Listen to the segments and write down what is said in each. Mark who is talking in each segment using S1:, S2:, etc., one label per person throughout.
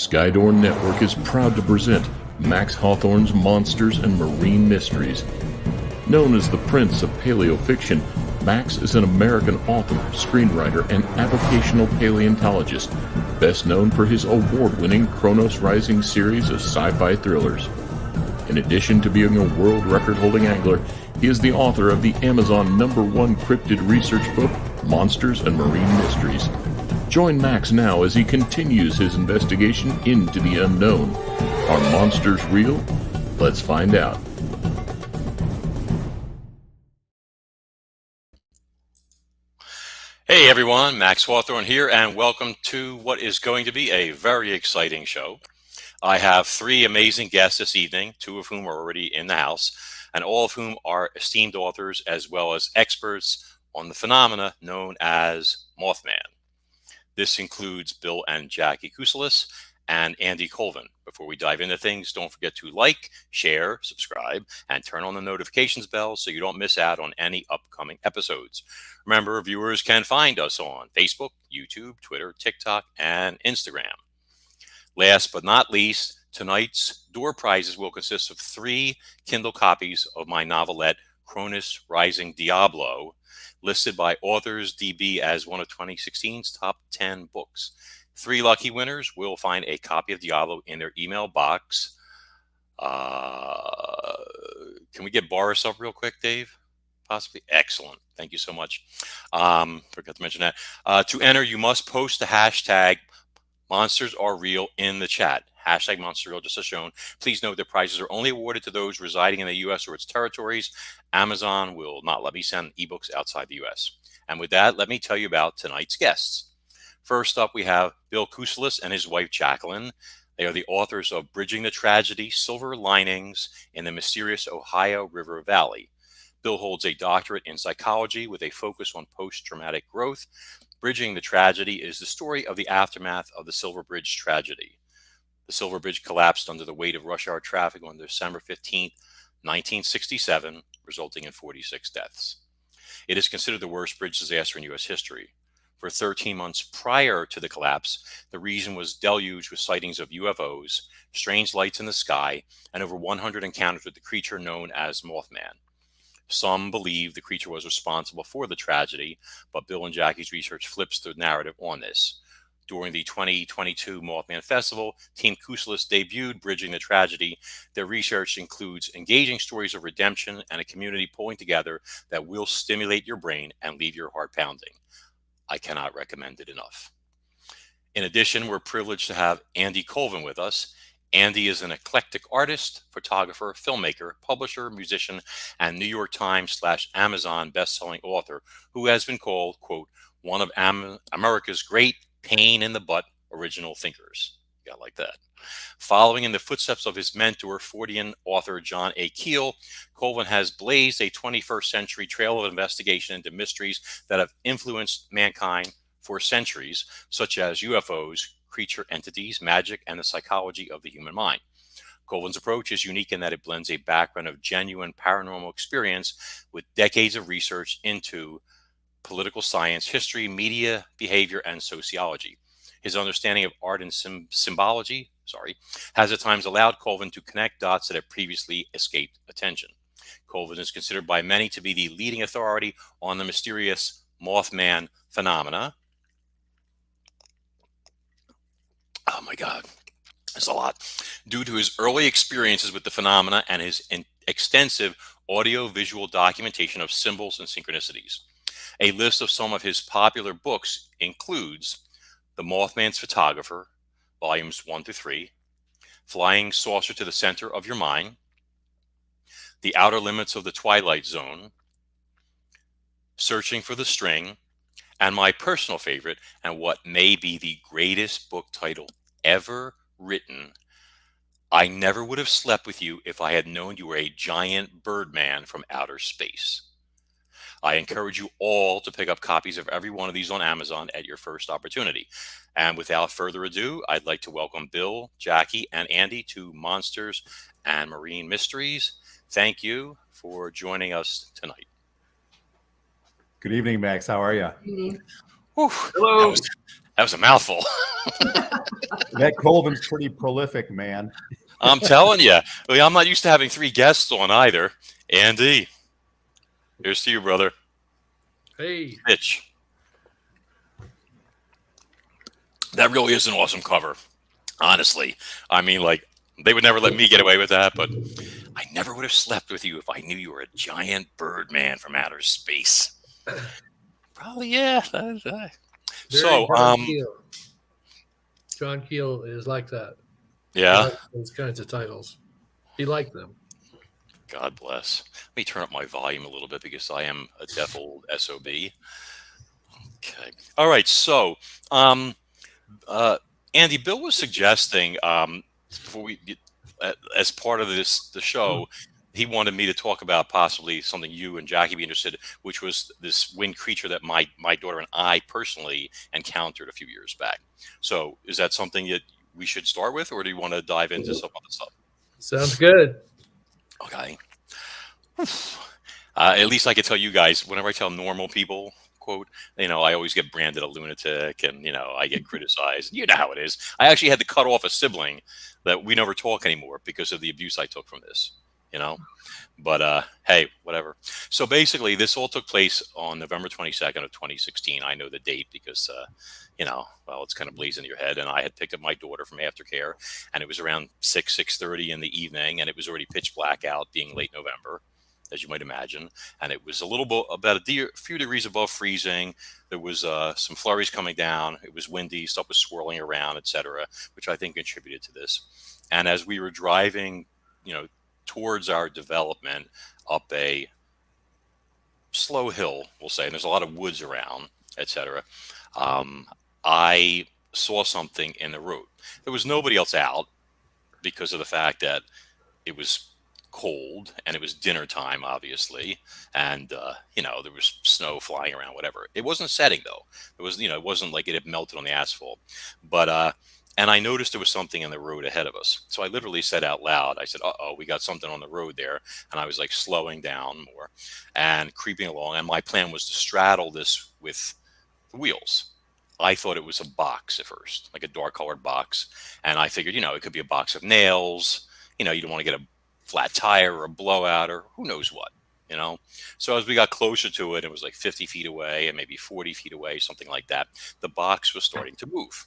S1: Skydorn Network is proud to present Max Hawthorne's Monsters and Marine Mysteries. Known as the Prince of Paleofiction, Max is an American author, screenwriter, and avocational paleontologist, best known for his award-winning Chronos Rising series of sci-fi thrillers. In addition to being a world record-holding angler, he is the author of the Amazon #1 cryptid research book, Monsters and Marine Mysteries. Join Max now as he continues his investigation into the unknown. Are monsters real? Let's find out.
S2: Hey everyone, Max Hawthorne here, and welcome to what is going to be a very exciting show. I have three amazing guests this evening, two of whom are already in the house, and all of whom are esteemed authors as well as experts on the phenomena known as Mothman. This includes Bill and Jaci Kousalas and Andy Colvin. Before we dive into things, don't forget to like, share, subscribe, and turn on the notifications bell so you don't miss out on any upcoming episodes. Remember, viewers can find us on Facebook, YouTube, Twitter, TikTok, and Instagram. Last but not least, tonight's door prizes will consist of 3 Kindle copies of my novelette, Chronos Rising Diablo, listed by Authors DB as one of 2016's top 10 books. 3 lucky winners will find a copy of Diablo in their email box. Can we get Boris up real quick, Dave? Possibly. Excellent. Thank you so much. Forgot to mention that. To enter, you must post the hashtag Monsters Are Real in the chat. Hashtag Monsters Are Real, just as shown. Please note that prizes are only awarded to those residing in the U.S. or its territories. Amazon will not let me send ebooks outside the U.S. And with that, let me tell you about tonight's guests. First up, we have Bill Kousalas and his wife, Jacqueline. They are the authors of Bridging the Tragedy, Silver Linings in the Mysterious Ohio River Valley. Bill holds a doctorate in psychology with a focus on post-traumatic growth. Bridging the Tragedy is the story of the aftermath of the Silver Bridge tragedy. The Silver Bridge collapsed under the weight of rush hour traffic on December 15, 1967, resulting in 46 deaths. It is considered the worst bridge disaster in U.S. history. For 13 months prior to the collapse, the region was deluged with sightings of UFOs, strange lights in the sky, and over 100 encounters with the creature known as Mothman. Some believe the creature was responsible for the tragedy, but Bill and Jaci's research flips the narrative on this. During the 2022 Mothman Festival, Team Kousalas debuted Bridging the Tragedy. Their research includes engaging stories of redemption and a community pulling together that will stimulate your brain and leave your heart pounding. I cannot recommend it enough. In addition, we're privileged to have Andy Colvin with us. Andy is an eclectic artist, photographer, filmmaker, publisher, musician, and New York Times/Amazon bestselling author who has been called, quote, one of America's great pain-in-the-butt original thinkers. Yeah, I like that. Following in the footsteps of his mentor, fortean author John A. Keel, Colvin has blazed a 21st century trail of investigation into mysteries that have influenced mankind for centuries, such as UFOs, creature entities, magic, and the psychology of the human mind. Colvin's approach is unique in that it blends a background of genuine paranormal experience with decades of research into political science, history, media, behavior, and sociology. His understanding of art and symbology has at times allowed Colvin to connect dots that had previously escaped attention. Colvin is considered by many to be the leading authority on the mysterious Mothman phenomena. Oh my God, that's a lot. Due to his early experiences with the phenomena and his extensive audio-visual documentation of symbols and synchronicities. A list of some of his popular books includes The Mothman's Photographer, Volumes 1-3, Flying Saucer to the Center of Your Mind, The Outer Limits of the Twilight Zone, Searching for the String, and my personal favorite, and what may be the greatest book title ever written, I Never Would Have Slept With You If I Had Known You Were a Giant Birdman from Outer Space. I encourage you all to pick up copies of every one of these on Amazon at your first opportunity. And without further ado, I'd like to welcome Bill, Jaci, and Andy to Monsters and Marine Mysteries. Thank you for joining us tonight.
S3: Good evening, Max. How are you?
S2: Whew,
S4: Hello.
S2: That was a mouthful.
S3: That Colvin's pretty prolific, man.
S2: I'm telling you. I'm not used to having 3 guests on either. Andy, here's to you, brother.
S4: Hey.
S2: Pitch. That really is an awesome cover. Honestly. I mean, like, they would never let me get away with that, but I never would have slept with you if I knew you were a giant bird man from outer space. Probably, yeah. So,
S4: John Keel is like that.
S2: Yeah.
S4: Those kinds of titles. He liked them.
S2: God bless. Let me turn up my volume a little bit because I am a deaf old SOB. Okay. All right. So, Andy, Bill was suggesting before we get, as part of the show, he wanted me to talk about possibly something you and Jackie be interested in, which was this winged creature that my daughter and I personally encountered a few years back. So, is that something that we should start with, or do you want to dive into some other stuff?
S4: Sounds good.
S2: Okay. At least I can tell you guys, whenever I tell normal people, quote, I always get branded a lunatic and, I get criticized. You know how it is. I actually had to cut off a sibling that we never talk anymore because of the abuse I took from this, But, hey, whatever. So basically, this all took place on November 22nd of 2016. I know the date because, it's kind of blazing in your head. And I had picked up my daughter from aftercare, and it was around 6:30 in the evening, and it was already pitch black out, being late November, as you might imagine. And it was a little bit about a few degrees above freezing. There was some flurries coming down. It was windy. Stuff was swirling around, etc., which I think contributed to this. And as we were driving, towards our development up a slow hill, we'll say, and there's a lot of woods around, etc., I saw something in the road. There was nobody else out because of the fact that it was cold and it was dinner time, obviously, and there was snow flying around, whatever. It wasn't setting though. It was, it wasn't like it had melted on the asphalt, but and I noticed there was something in the road ahead of us. So I literally said out loud, I said, "Uh-oh, we got something on the road there." And I was like slowing down more and creeping along. And my plan was to straddle this with the wheels. I thought it was a box at first, like a dark colored box. And I figured, it could be a box of nails. You don't want to get a flat tire or a blowout or who knows what, So as we got closer to it, it was like 50 feet away and maybe 40 feet away, something like that. The box was starting to move,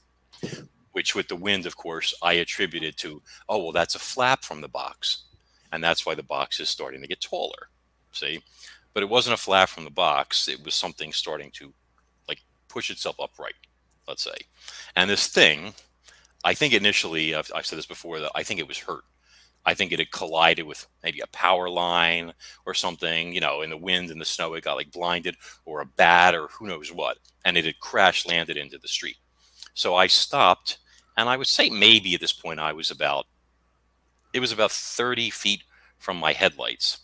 S2: which with the wind, of course, I attributed to, oh, well, that's a flap from the box. And that's why the box is starting to get taller. See? But it wasn't a flap from the box. It was something starting to push itself upright, let's say. And this thing, I think initially, I've said this before, that I think it was hurt. I think it had collided with maybe a power line or something, in the wind and the snow, it got blinded, or a bat or who knows what. And it had crash landed into the street. So I stopped, and I would say maybe at this point it was about 30 feet from my headlights.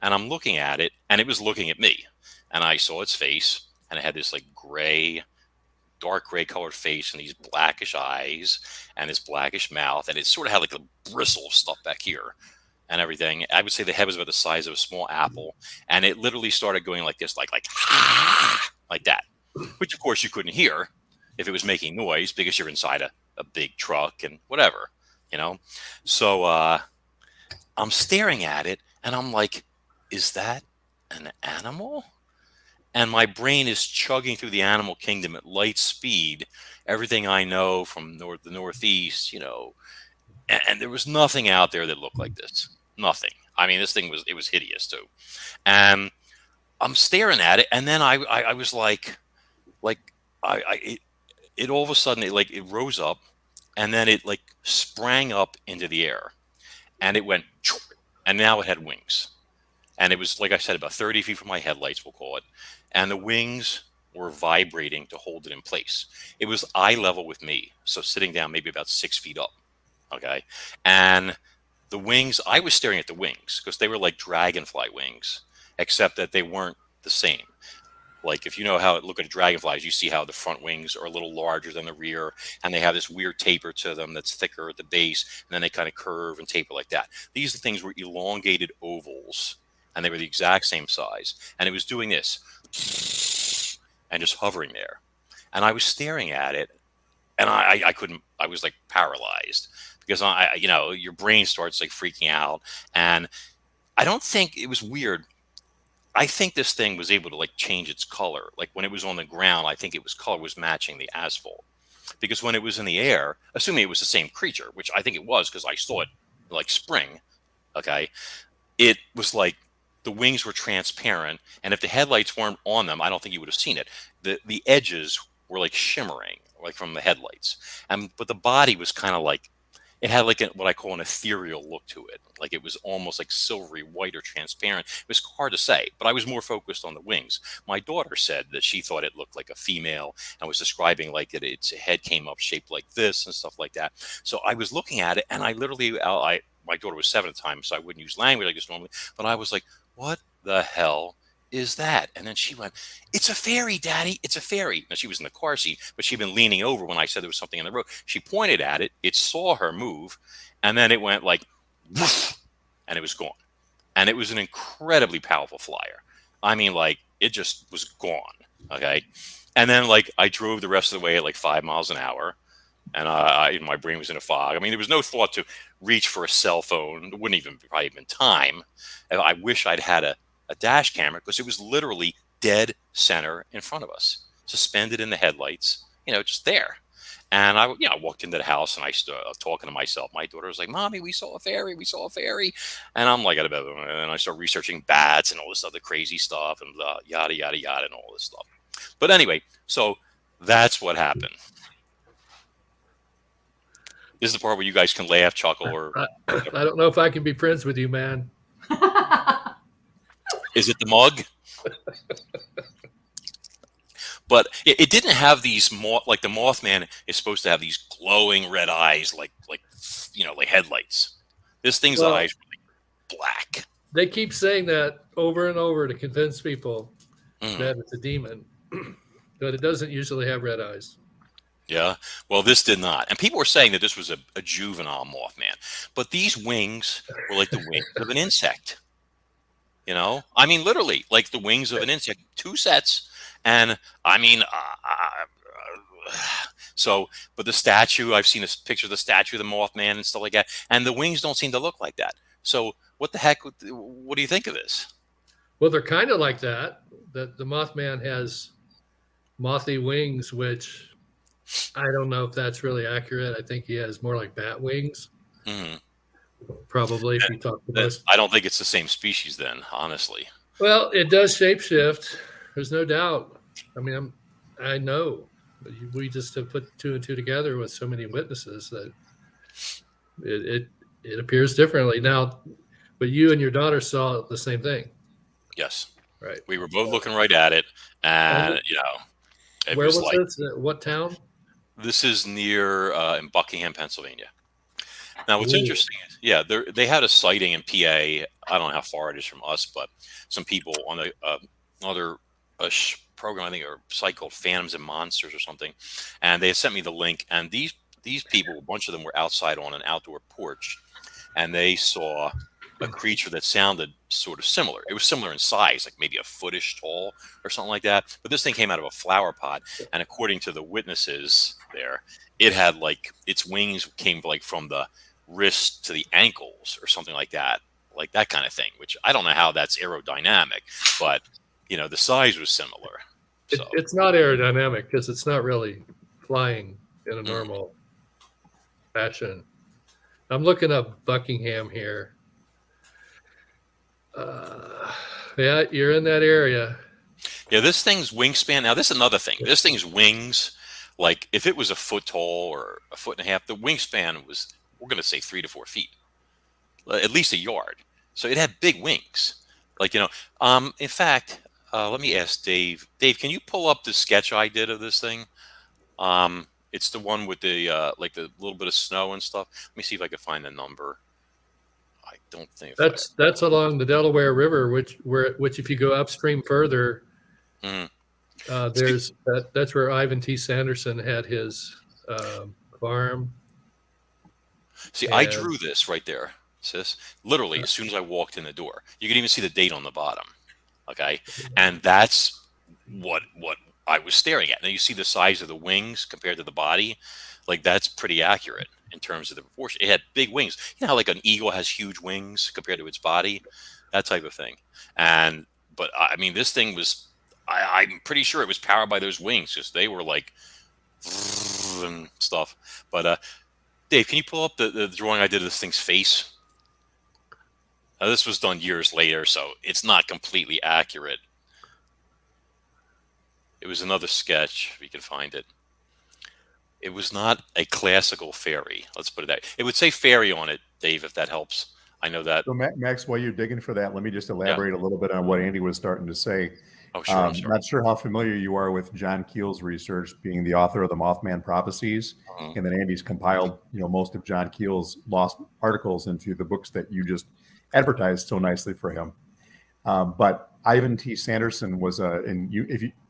S2: And I'm looking at it, and it was looking at me. And I saw its face, and it had this dark gray colored face and these blackish eyes and this blackish mouth. And it sort of had a bristle of stuff back here and everything. I would say the head was about the size of a small apple. And it literally started going like this, like that, which of course you couldn't hear if it was making noise because you're inside a big truck and whatever, So I'm staring at it and I'm like, is that an animal? And my brain is chugging through the animal kingdom at light speed, everything I know from the Northeast, and there was nothing out there that looked like this. Nothing. I mean, this thing was hideous too. And I'm staring at it, and then I was it all of a sudden it rose up, and then it sprang up into the air, and it went, and now it had wings. And it was, like I said, about 30 feet from my headlights, we'll call it. And the wings were vibrating to hold it in place. It was eye level with me. So sitting down maybe about 6 feet up. Okay. And the wings, I was staring at the wings because they were like dragonfly wings, except that they weren't the same. Like if you know how look at dragonflies, you see how the front wings are a little larger than the rear, and they have this weird taper to them that's thicker at the base, and then they kind of curve and taper like that. These things were elongated ovals. And they were the exact same size. And it was doing this and just hovering there. And I was staring at it. and I couldn't. I was like paralyzed because your brain starts like freaking out, and I don't think it was weird. I think this thing was able to like change its color. Like when it was on the ground, I think color was matching the asphalt. Because when it was in the air, assuming it was the same creature, which I think it was because I saw it like spring, okay, it was like the wings were transparent, and if the headlights weren't on them, I don't think you would have seen it. The edges were like shimmering, like from the headlights, but the body was kind of like it had like what I call an ethereal look to it. Like it was almost like silvery white or transparent. It was hard to say, but I was more focused on the wings. My daughter said that she thought it looked like a female and was describing like that its head came up shaped like this and stuff like that. So I was looking at it, and I literally, my daughter was 7 at the time, so I wouldn't use language like this normally, but I was like, what the hell is that? And then she went, it's a fairy, Daddy. It's a fairy. Now, she was in the car seat, but she'd been leaning over when I said there was something in the road. She pointed at it. It saw her move, and then it went like, woof, and it was gone. And it was an incredibly powerful flyer. I mean, like, it just was gone. Okay. And then, like, I drove the rest of the way at like 5 miles an hour, and my brain was in a fog. I mean, there was no thought to reach for a cell phone. There wouldn't even probably have been time. I wish I'd had a dash camera, because it was literally dead center in front of us, suspended in the headlights, just there. And I walked into the house, and I started talking to myself. My daughter was like, Mommy, we saw a fairy. We saw a fairy. And I'm like, and I start researching bats and all this other crazy stuff and yada, yada, yada, and all this stuff. But anyway, so that's what happened. This is the part where you guys can laugh, chuckle, or
S4: I don't know if I can be friends with you, man.
S2: Is it the mug? But it didn't have these like the Mothman is supposed to have these glowing red eyes, like headlights. This thing's eyes were like black.
S4: They keep saying that over and over to convince people that it's a demon, but it doesn't usually have red eyes.
S2: Yeah, well, this did not. And people were saying that this was a juvenile Mothman. But these wings were like the wings of an insect. I mean, literally, like the wings of an insect, 2 sets. And I mean, but the statue, I've seen a picture of the statue of the Mothman and stuff like that. And the wings don't seem to look like that. So what the heck, what do you think of this?
S4: Well, they're kind of like that. The Mothman has mothy wings, which I don't know if that's really accurate. I think he has more like bat wings. Mm-hmm. Probably, if you talk to most.
S2: I don't think it's the same species then, honestly.
S4: Well, it does shapeshift. There's no doubt. I mean, I know. We just have put 2 and 2 together with so many witnesses that it appears differently now. But you and your daughter saw the same thing.
S2: Yes.
S4: Right.
S2: We were both looking right at it, and
S4: where was this? What town?
S2: This is near in Buckingham, Pennsylvania. Now, what's interesting is, they had a sighting in PA. I don't know how far it is from us, but some people on another program, I think, or site called Phantoms and Monsters or something, and they had sent me the link. And these people, a bunch of them were outside on an outdoor porch, and they saw a creature that sounded sort of similar. It was similar in size, like maybe a footish tall or something like that. But this thing came out of a flower pot, and according to the witnesses there, it had like its wings came like from the wrist to the ankles or something like that kind of thing, which I don't know how that's aerodynamic, but the size was similar. So.
S4: It's not aerodynamic because it's not really flying in a normal fashion. I'm looking up Buckingham here. Yeah, you're in that area.
S2: Yeah, this thing's wingspan. Now, this is another thing. This thing's wings, like if it was a foot tall or a foot and a half, the wingspan was, we're going to say 3 to 4 feet, at least a yard. So it had big wings. Like, in fact, let me ask Dave. Dave, can you pull up the sketch I did of this thing? It's the one with the like the little bit of snow and stuff. Let me see if I can find the number. I don't think
S4: that's along the Delaware River, which if you go upstream further, there's that's where Ivan T. Sanderson had his farm.
S2: See, I drew this right there, sis. Literally, as soon as I walked in the door, you can even see the date on the bottom. Okay, and that's what I was staring at. Now you see the size of the wings compared to the body, like that's pretty accurate in terms of the proportion. It had big wings. You know how like an eagle has huge wings compared to its body, that type of thing. But I mean, this thing was. I'm pretty sure it was powered by those wings, because they were like and stuff. But Dave, can you pull up the drawing I did of this thing's face? Now, this was done years later, so it's not completely accurate. It was another sketch, if you can find it. It was not a classical fairy. Let's put it that way. It would say fairy on it, Dave, if that helps. I know that.
S3: So Max, while you're digging for that, let me just elaborate a little bit on what Andy was starting to say.
S2: Oh, sure. I'm sorry.
S3: Not sure how familiar you are with John Keel's research, being the author of the Mothman prophecies, and then Andy's compiled, most of John Keel's lost articles into the books that you just advertised so nicely for him. But Ivan T. Sanderson was and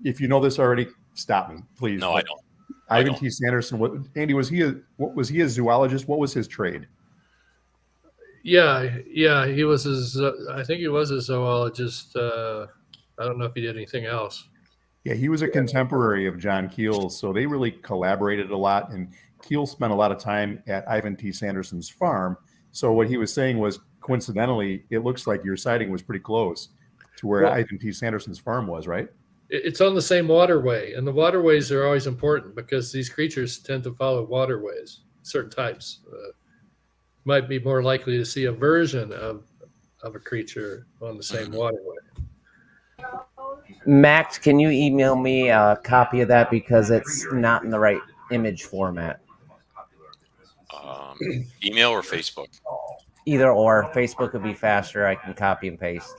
S3: if you know this already, stop me, please.
S2: No, I don't.
S3: Ivan T. Sanderson. Andy, was he a zoologist? What was his trade?
S4: Yeah, he was I think he was a zoologist. I don't know if he did anything else.
S3: Yeah, he was a contemporary of John Keel, so they really collaborated a lot. And Keel spent a lot of time at Ivan T. Sanderson's farm. So what he was saying was, coincidentally, it looks like your sighting was pretty close to where Ivan T. Sanderson's farm was, right?
S4: It's on the same waterway, and the waterways are always important because these creatures tend to follow waterways, certain types. Might be more likely to see a version of a creature on the same waterway.
S5: Max, can you email me a copy of that, because it's not in the right image format?
S2: Email or Facebook?
S5: Either or. Facebook would be faster. I can copy and paste.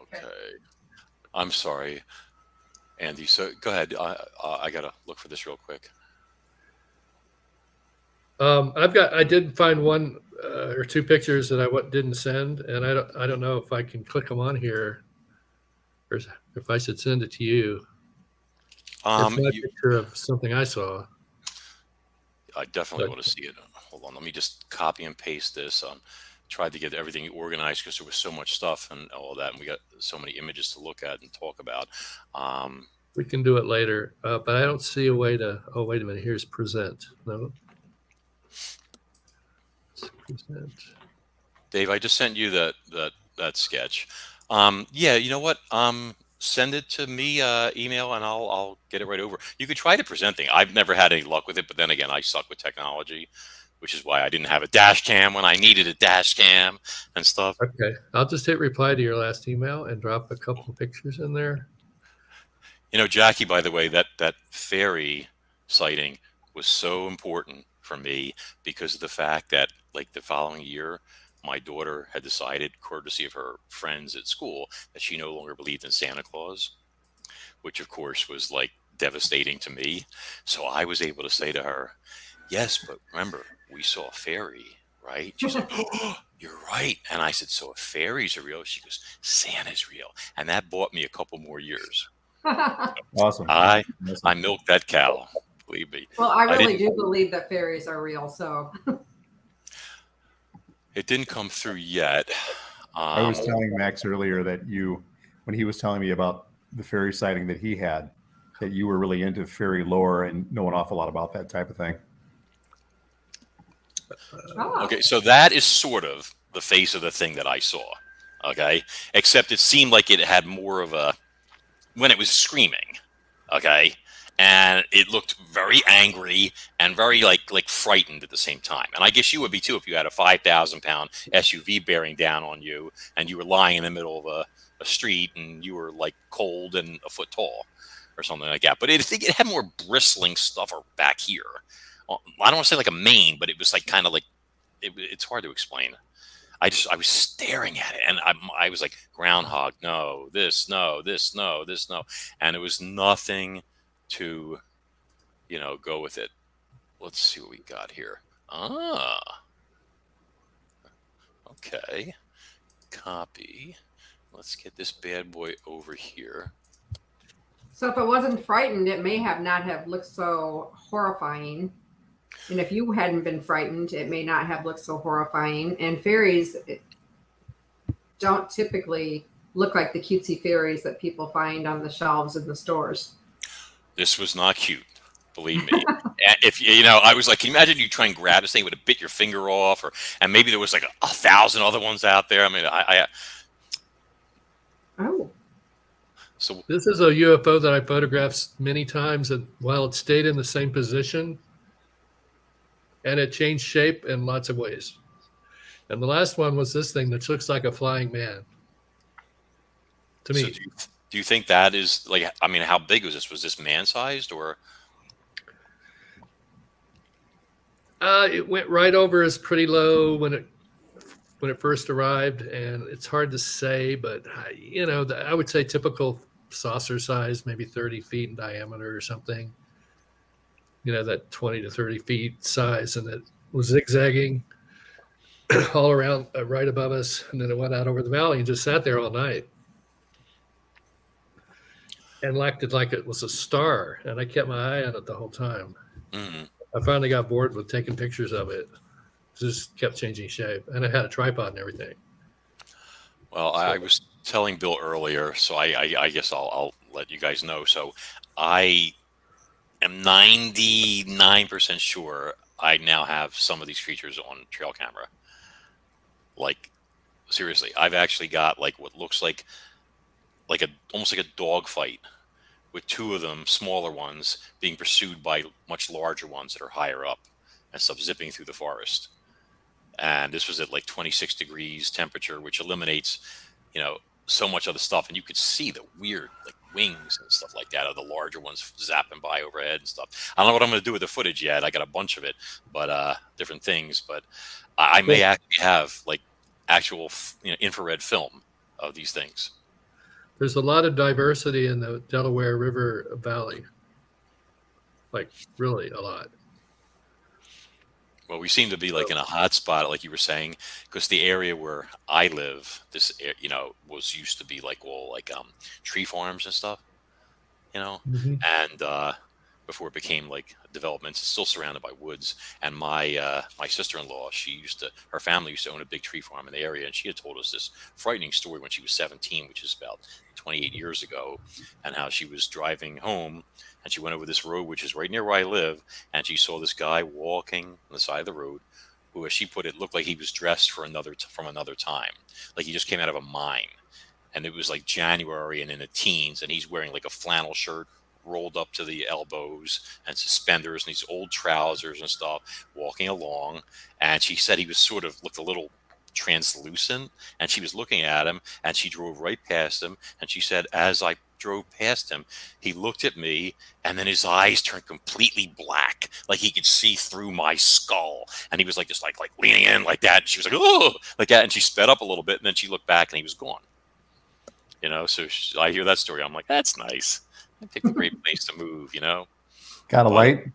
S2: Okay. I'm sorry, Andy. So go ahead. I gotta look for this real quick.
S4: I did find one or two pictures that I didn't send, and I don't know if I can click them on here, or if I should send it to you. It's my picture of something I saw.
S2: I definitely want to see it. Hold on, let me just copy and paste this. Tried to get everything organized because there was so much stuff and all that, and we got so many images to look at and talk about.
S4: We can do it later, but I don't see a way to. Oh, wait a minute. Here's present. No. Present.
S2: Dave, I just sent you that sketch. Yeah, you know what? Send it to me email, and I'll get it right over. You could try to present thing. I've never had any luck with it, but then again, I suck with technology, which is why I didn't have a dash cam when I needed a dash cam and stuff.
S4: Okay, I'll just hit reply to your last email and drop a couple of pictures in there.
S2: Jackie, by the way, that fairy sighting was so important for me because of the fact that, like, the following year, my daughter had decided, courtesy of her friends at school, that she no longer believed in Santa Claus, which of course was like devastating to me. So I was able to say to her, yes, but remember, we saw a fairy, right? She said, oh, you're right. And I said, so if fairies are real? She goes, Santa's real. And that bought me a couple more years.
S3: Awesome.
S2: I milked that cow, believe me.
S6: Well, I really do believe that fairies are real, so.
S2: It didn't come through yet.
S3: I was telling Max earlier that when he was telling me about the fairy sighting that he had, that you were really into fairy lore and know an awful lot about that type of thing.
S2: Okay, so that is sort of the face of the thing that I saw. Okay, except it seemed like it had more of a, when it was screaming. Okay. And it looked very angry and very like frightened at the same time. And I guess you would be too if you had a 5,000-pound SUV bearing down on you and you were lying in the middle of a street and you were like cold and a foot tall or something like that. But it had more bristling stuff back here. I don't want to say like a mane, but it was like kind of like it's hard to explain. I was staring at it and I was like, groundhog, no, this, no, this, no, this, no. And it was nothing to go with it. Let's see what we got here. Okay, copy. Let's get this bad boy over here.
S6: So if it wasn't frightened, it may not have looked so horrifying. And if you hadn't been frightened, it may not have looked so horrifying. And fairies don't typically look like the cutesy fairies that people find on the shelves in the stores.
S2: This was not cute. Believe me. And if I was like, can you imagine you try and grab this thing, it would have bit your finger off, and maybe there was like 1,000 other ones out there. I mean,
S6: Oh.
S2: So
S4: this is a UFO that I photographed many times, and while it stayed in the same position, and it changed shape in lots of ways. And the last one was this thing that looks like a flying man. To me.
S2: So do you think that is like? I mean, how big was this? Was this man-sized or?
S4: It went right over us pretty low when it first arrived, and it's hard to say, but I would say typical saucer size, maybe 30 feet in diameter or something. That 20 to 30 feet size, and it was zigzagging all around right above us, and then it went out over the valley and just sat there all night and acted like it was a star, and I kept my eye on it the whole time.
S2: Mm-hmm.
S4: I finally got bored with taking pictures of it. Just kept changing shape, and it had a tripod and everything.
S2: Well,
S4: So-
S2: I was telling Bill earlier, so I guess I'll let you guys know. So I am 99% sure I now have some of these creatures on trail camera. Like, seriously, I've actually got like what looks like almost like a dog fight with two of them, smaller ones, being pursued by much larger ones that are higher up and stuff, zipping through the forest. And this was at like 26 degrees temperature, which eliminates, so much other stuff. And you could see the weird like wings and stuff like that of the larger ones zapping by overhead and stuff. I don't know what I'm going to do with the footage yet. I got a bunch of it, but different things. But I may actually have like actual, infrared film of these things.
S4: There's a lot of diversity in the Delaware River Valley. Like, really a lot.
S2: Well, we seem to be like in a hot spot, like you were saying, because the area where I live, this, was used to be like all like tree farms and stuff,
S4: Mm-hmm.
S2: and before it became like developments, it's still surrounded by woods. And my sister-in-law, her family used to own a big tree farm in the area, and she had told us this frightening story when she was 17, which is about 28 years ago, and how she was driving home and she went over this road, which is right near where I live, and she saw this guy walking on the side of the road, who, as she put it, looked like he was dressed from another time, like he just came out of a mine. And it was like January and in the teens, and he's wearing like a flannel shirt rolled up to the elbows and suspenders and these old trousers and stuff, walking along. And she said he was sort of looked a little translucent, and she was looking at him, and she drove right past him. And she said, as I drove past him, he looked at me, and then his eyes turned completely black, like he could see through my skull. And he was like just like leaning in like that. And she was like, oh, like that. And she sped up a little bit, and then she looked back, and he was gone. So I hear that story. I'm like, that's nice. I picked a great place to move.
S3: Got a light?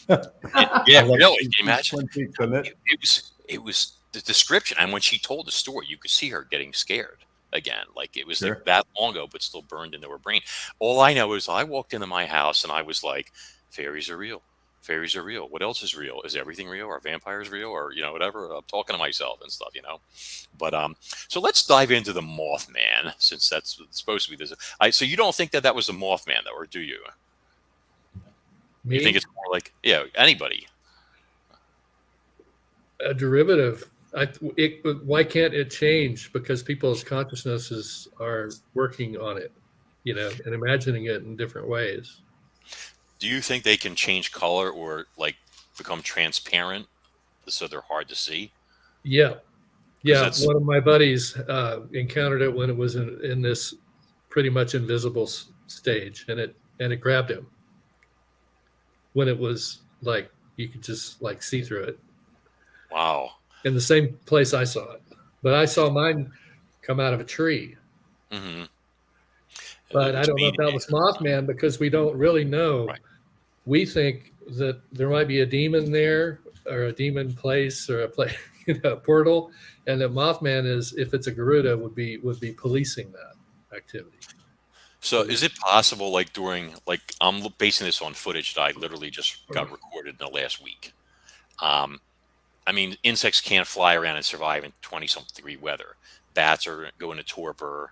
S2: Yeah, really. Can you imagine?
S3: It?
S2: It was the description, and when she told the story, you could see her getting scared again. Like it was like that long ago, but still burned into her brain. All I know is I walked into my house and I was like, fairies are real. Fairies are real. What else is real? Is everything real? Are vampires real? Or whatever. I'm talking to myself and stuff. But so let's dive into the Mothman, since that's supposed to be this. So you don't think that was a Mothman, though, or do you?
S4: Me?
S2: You think it's more like anybody?
S4: A derivative. Why can't it change? Because people's consciousnesses are working on it, and imagining it in different ways.
S2: Do you think they can change color or like become transparent so they're hard to see?
S4: Yeah. One of my buddies encountered it when it was in this pretty much invisible stage, and it grabbed him when it was like you could just like see through it.
S2: Wow.
S4: In the same place I saw it, but I saw mine come out of a tree.
S2: Mm-hmm.
S4: But I don't know if that was Mothman, because we don't really know.
S2: Right.
S4: We think that there might be a demon there, or a demon place, or a portal, and that Mothman is, if it's a Garuda, would be policing that activity.
S2: So is it possible, like during, like I'm basing this on footage that I literally just got recorded in the last week. I mean, insects can't fly around and survive in 20-something degree weather. Bats are going into torpor.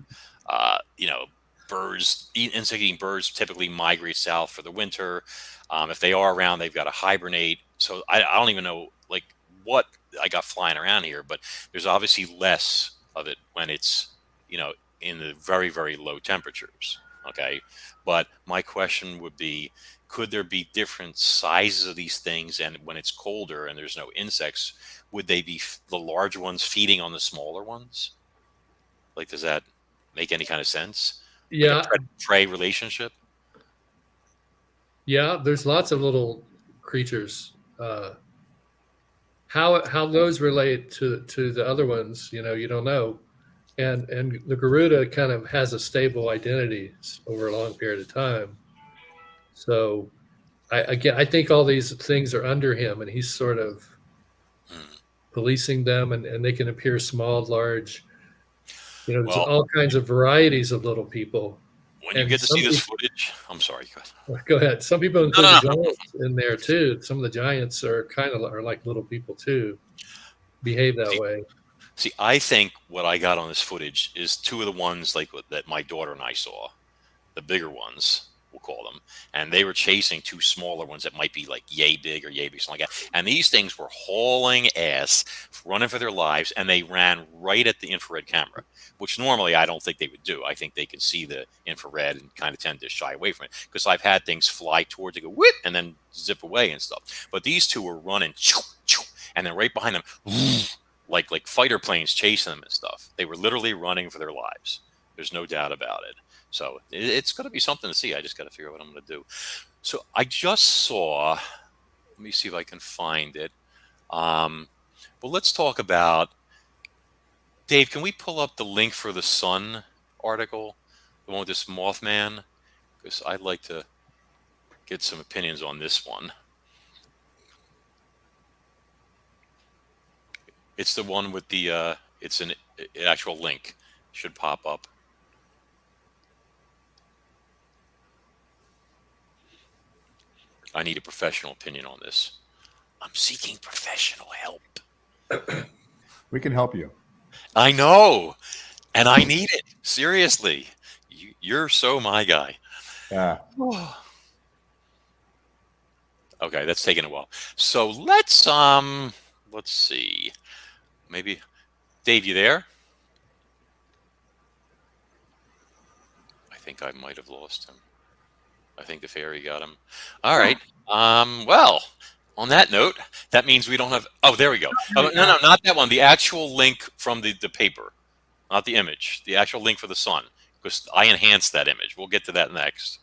S2: birds, insect-eating birds typically migrate south for the winter. If they are around, they've got to hibernate. So I don't even know like what I got flying around here, but there's obviously less of it when it's, in the very, very low temperatures. Okay. But my question would be, could there be different sizes of these things? And when it's colder and there's no insects, would they be the large ones feeding on the smaller ones? Like, does that make any kind of sense? Like
S4: Yeah,
S2: a prey relationship?
S4: yeah. There's lots of little creatures. How those relate to the other ones, you don't know. And the Garuda kind of has a stable identity over a long period of time. So I think all these things are under him, and he's sort of policing them, and they can appear small, large. There's
S2: Well,
S4: all kinds of varieties of little people.
S2: when you
S4: And
S2: get to see
S4: some
S2: this
S4: people,
S2: footage, I'm sorry, go ahead.
S4: go ahead. Some people
S2: No,
S4: include
S2: no,
S4: the
S2: no.
S4: giants in there too. Some of the giants are like little people too, behave that way.
S2: See, I think what I got on this footage is two of the ones like that my daughter and I saw, the bigger ones, we'll call them, and they were chasing two smaller ones that might be like yay big or yay big, something like that. And these things were hauling ass, running for their lives, and they ran right at the infrared camera, which normally I don't think they would do. I think they can see the infrared and kind of tend to shy away from it, because I've had things fly towards it, go whip, and then zip away and stuff. But these two were running, and then right behind them, like fighter planes chasing them and stuff. They were literally running for their lives. There's no doubt about it. So it's going to be something to see. I just got to figure out what I'm going to do. So I just saw, let me see if I can find it. But let's talk about, Dave, can we pull up the link for the Sun article, the one with this Mothman? Because I'd like to get some opinions on this one. It's the one with the, it's an actual link. Should pop up. I need a professional opinion on this. I'm seeking professional help.
S3: We can help you.
S2: I know, and I need it. Seriously. You're so my guy.
S3: Yeah.
S2: Okay, that's taking a while. So let's see. Maybe Dave, you there? I think I might have lost him. I think the fairy got him. All right. Well, on that note, that means we don't have. Oh, there we go. Oh, no, not that one. The actual link from the paper, not the image. The actual link for the Sun, because I enhanced that image. We'll get to that next.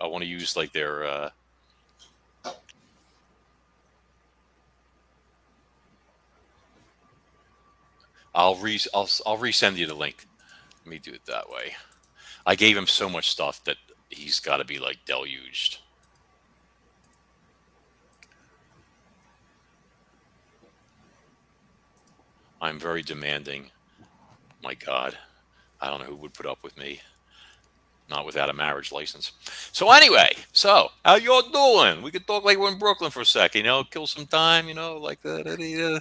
S2: I want to use like their. I'll resend you the link. Let me do it that way. I gave him so much stuff that he's got to be like deluged. I'm very demanding. My God, I don't know who would put up with me. Not without a marriage license. So anyway, how y'all doing? We could talk like we're in Brooklyn for a second, kill some time, like that.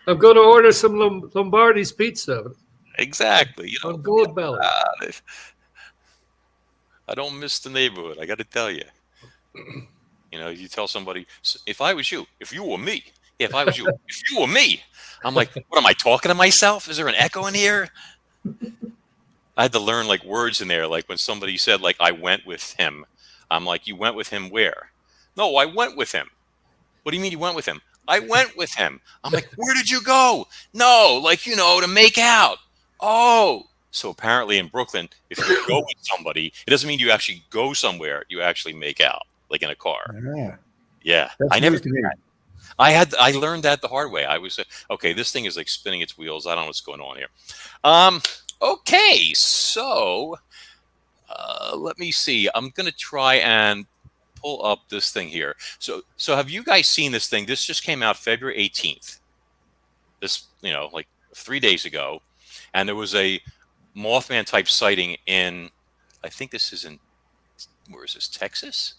S4: I'm going to order some Lombardi's pizza.
S2: Exactly.
S4: On Gold Belly.
S2: I don't miss the neighborhood. I got to tell you. You tell somebody, if I was you, if you were me, if I was you, if you were me, I'm like, what am I talking to myself? Is there an echo in here? I had to learn like words in there. Like when somebody said like, I went with him. I'm like, you went with him where? No, I went with him. What do you mean you went with him? I went with him. I'm like, where did you go? No, like, to make out. Oh, so apparently in Brooklyn, if you go with somebody, it doesn't mean you actually go somewhere. You actually make out, like in a car. Yeah.
S3: That's
S2: I never
S3: news to me.
S2: I learned that the hard way. I was okay. This thing is like spinning its wheels. I don't know what's going on here. Okay, so let me see. I'm gonna try and pull up this thing here. So have you guys seen this thing? This just came out February 18th. This, like 3 days ago, and there was a Mothman type sighting in, I think this is in, where is this, Texas?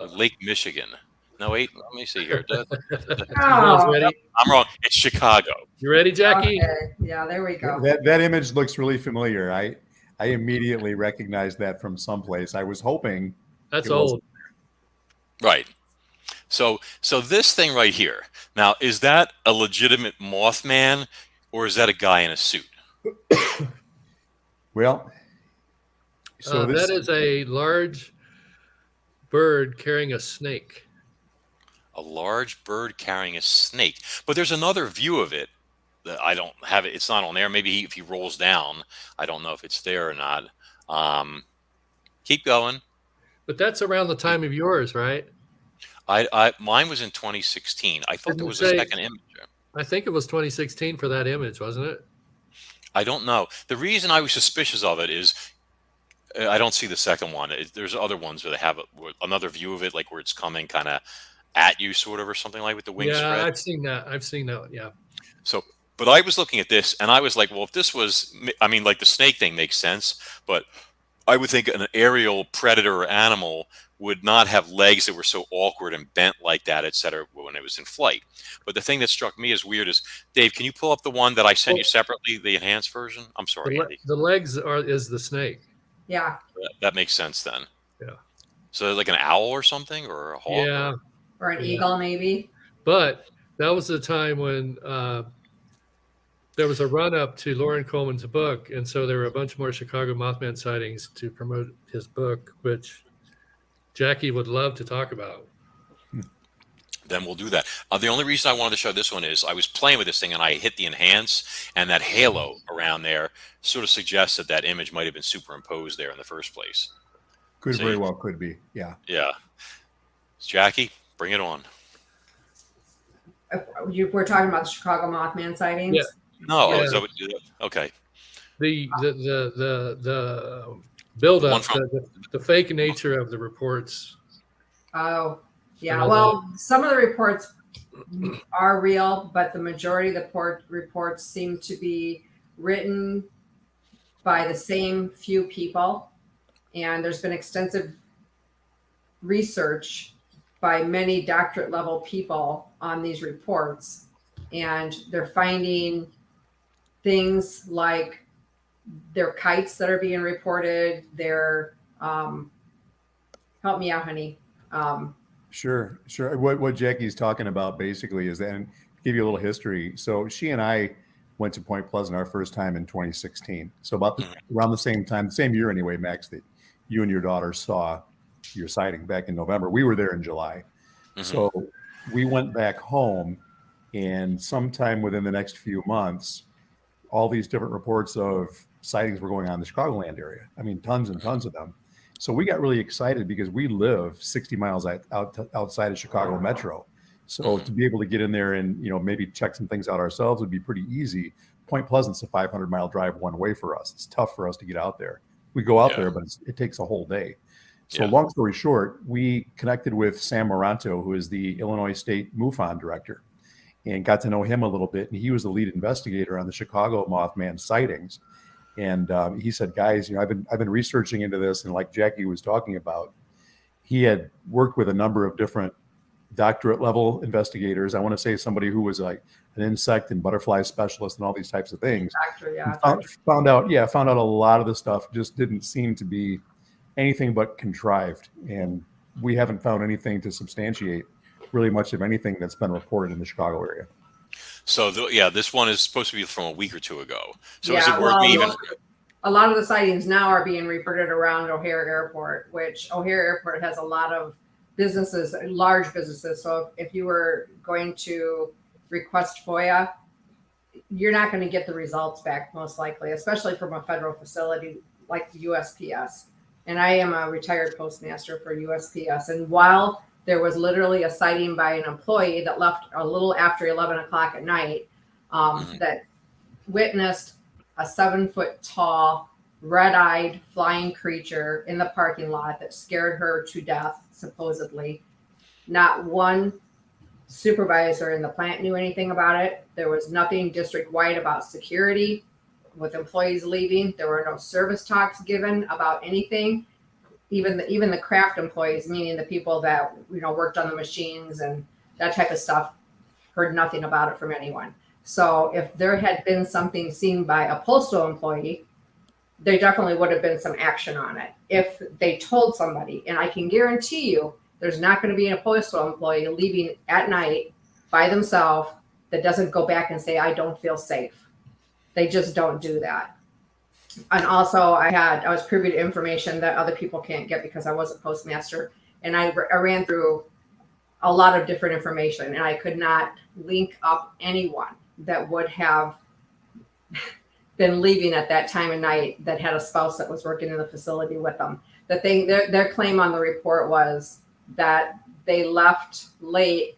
S2: Lake Michigan. No, wait. Let me see here.
S4: You guys
S6: Oh,
S4: ready?
S2: I'm wrong. It's Chicago.
S4: You ready, Jackie?
S6: okay. Yeah, there we go.
S3: That image looks really familiar. I immediately recognized that from someplace. I was hoping
S4: That's
S3: it wasn't.
S4: old.
S2: Right. So this thing right here. Now, is that a legitimate Mothman, or is that a guy in a suit?
S3: Well, so this
S4: That is a large bird carrying a snake.
S2: A large bird carrying a snake. But there's another view of it that I don't have it. It's not on there. Maybe if he rolls down, I don't know if it's there or not. Keep going.
S4: But that's around the time of yours, right?
S2: Mine was in 2016. I thought
S4: Didn't
S2: there was
S4: say-
S2: a second image.
S4: I think it was 2016 for that image, wasn't it?
S2: I don't know. The reason I was suspicious of it is I don't see the second one. There's other ones where they have another view of it, like where it's coming kind of at you, sort of, or something like with the wings
S4: Yeah,
S2: spread.
S4: I've seen that. I've seen that. Yeah.
S2: So, but I was looking at this and I was like, well, if this was, I mean, like the snake thing makes sense, but I would think an aerial predator or animal would not have legs that were so awkward and bent like that, et cetera, when it was in flight. But the thing that struck me as weird is, Dave, can you pull up the one that I sent you separately, the enhanced version? I'm sorry, Andy.
S4: The legs is the snake.
S6: Yeah.
S2: That makes sense then.
S4: Yeah.
S2: So like an owl or something, or a hawk?
S4: Yeah.
S6: Or an eagle, maybe.
S4: But that was the time when there was a run up to Lauren Coleman's book. And so there were a bunch more Chicago Mothman sightings to promote his book, which Jackie would love to talk about.
S2: Then we'll do that. The only reason I wanted to show this one is I was playing with this thing and I hit the enhance, and that halo around there sort of suggests that image might have been superimposed there in the first place.
S3: could
S2: See?
S3: very well could be. Yeah.
S2: Yeah. Jackie, bring it on.
S6: We're talking about the Chicago Mothman sightings.
S4: Yeah.
S2: No,
S4: Yeah.
S2: is that what, okay.
S4: The build
S2: One
S4: up,
S2: from-
S4: the fake nature of the reports.
S6: Oh, yeah.
S4: Another-
S6: Well, some of the reports are real, but the majority of the reports seem to be written by the same few people. And there's been extensive research by many doctorate level people on these reports. And they're finding things like their kites that are being reported. They're, help me out, honey.
S3: Sure. What Jackie's talking about basically is that, and to give you a little history. So she and I went to Point Pleasant our first time in 2016. So around the same time, the same year anyway, Max, that you and your daughter saw your sighting back in November. We were there in July.
S2: Mhm.
S3: So we went back home, and sometime within the next few months, all these different reports of sightings were going on in the Chicagoland area. I mean, tons and tons of them. So we got really excited because we live 60 miles outside of Chicago Metro. So to be able to get in there and, maybe check some things out ourselves would be pretty easy. Point Pleasant's a 500-mile drive one way for us. It's tough for us to get out there. We go out there, but it takes a whole day. So long story short, we connected with Sam Moranto, who is the Illinois State MUFON director, and got to know him a little bit. And he was the lead investigator on the Chicago Mothman sightings. And he said, guys, I've been researching into this. And like Jackie was talking about, he had worked with a number of different doctorate level investigators. I want to say somebody who was like an insect and butterfly specialist and all these types of things.
S6: Doctor, yeah.
S3: Found out a lot of the stuff just didn't seem to be anything but contrived. And we haven't found anything to substantiate really much of anything that's been reported in the Chicago area.
S2: So, this one is supposed to be from a week or two ago. So is it worth me even?
S6: A lot of the sightings now are being reported around O'Hare Airport, which O'Hare Airport has a lot of businesses, large businesses. So if you were going to request FOIA, you're not going to get the results back most likely, especially from a federal facility like the USPS. And I am a retired postmaster for USPS. And while there was literally a sighting by an employee that left a little after 11 o'clock at night that witnessed a 7-foot tall, red-eyed flying creature in the parking lot that scared her to death, supposedly. Not one supervisor in the plant knew anything about it. There was nothing district-wide about security with employees leaving. There were no service talks given about anything. even the craft employees, meaning the people that worked on the machines and that type of stuff, heard nothing about it from anyone. So if there had been something seen by a postal employee, there definitely would have been some action on it. If they told somebody, and I can guarantee you, there's not going to be a postal employee leaving at night by themselves that doesn't go back and say, I don't feel safe. They just don't do that. And also I was privy to information that other people can't get because I was a postmaster, and I ran through a lot of different information, and I could not link up anyone that would have been leaving at that time of night that had a spouse that was working in the facility with them. Their claim on the report was that they left late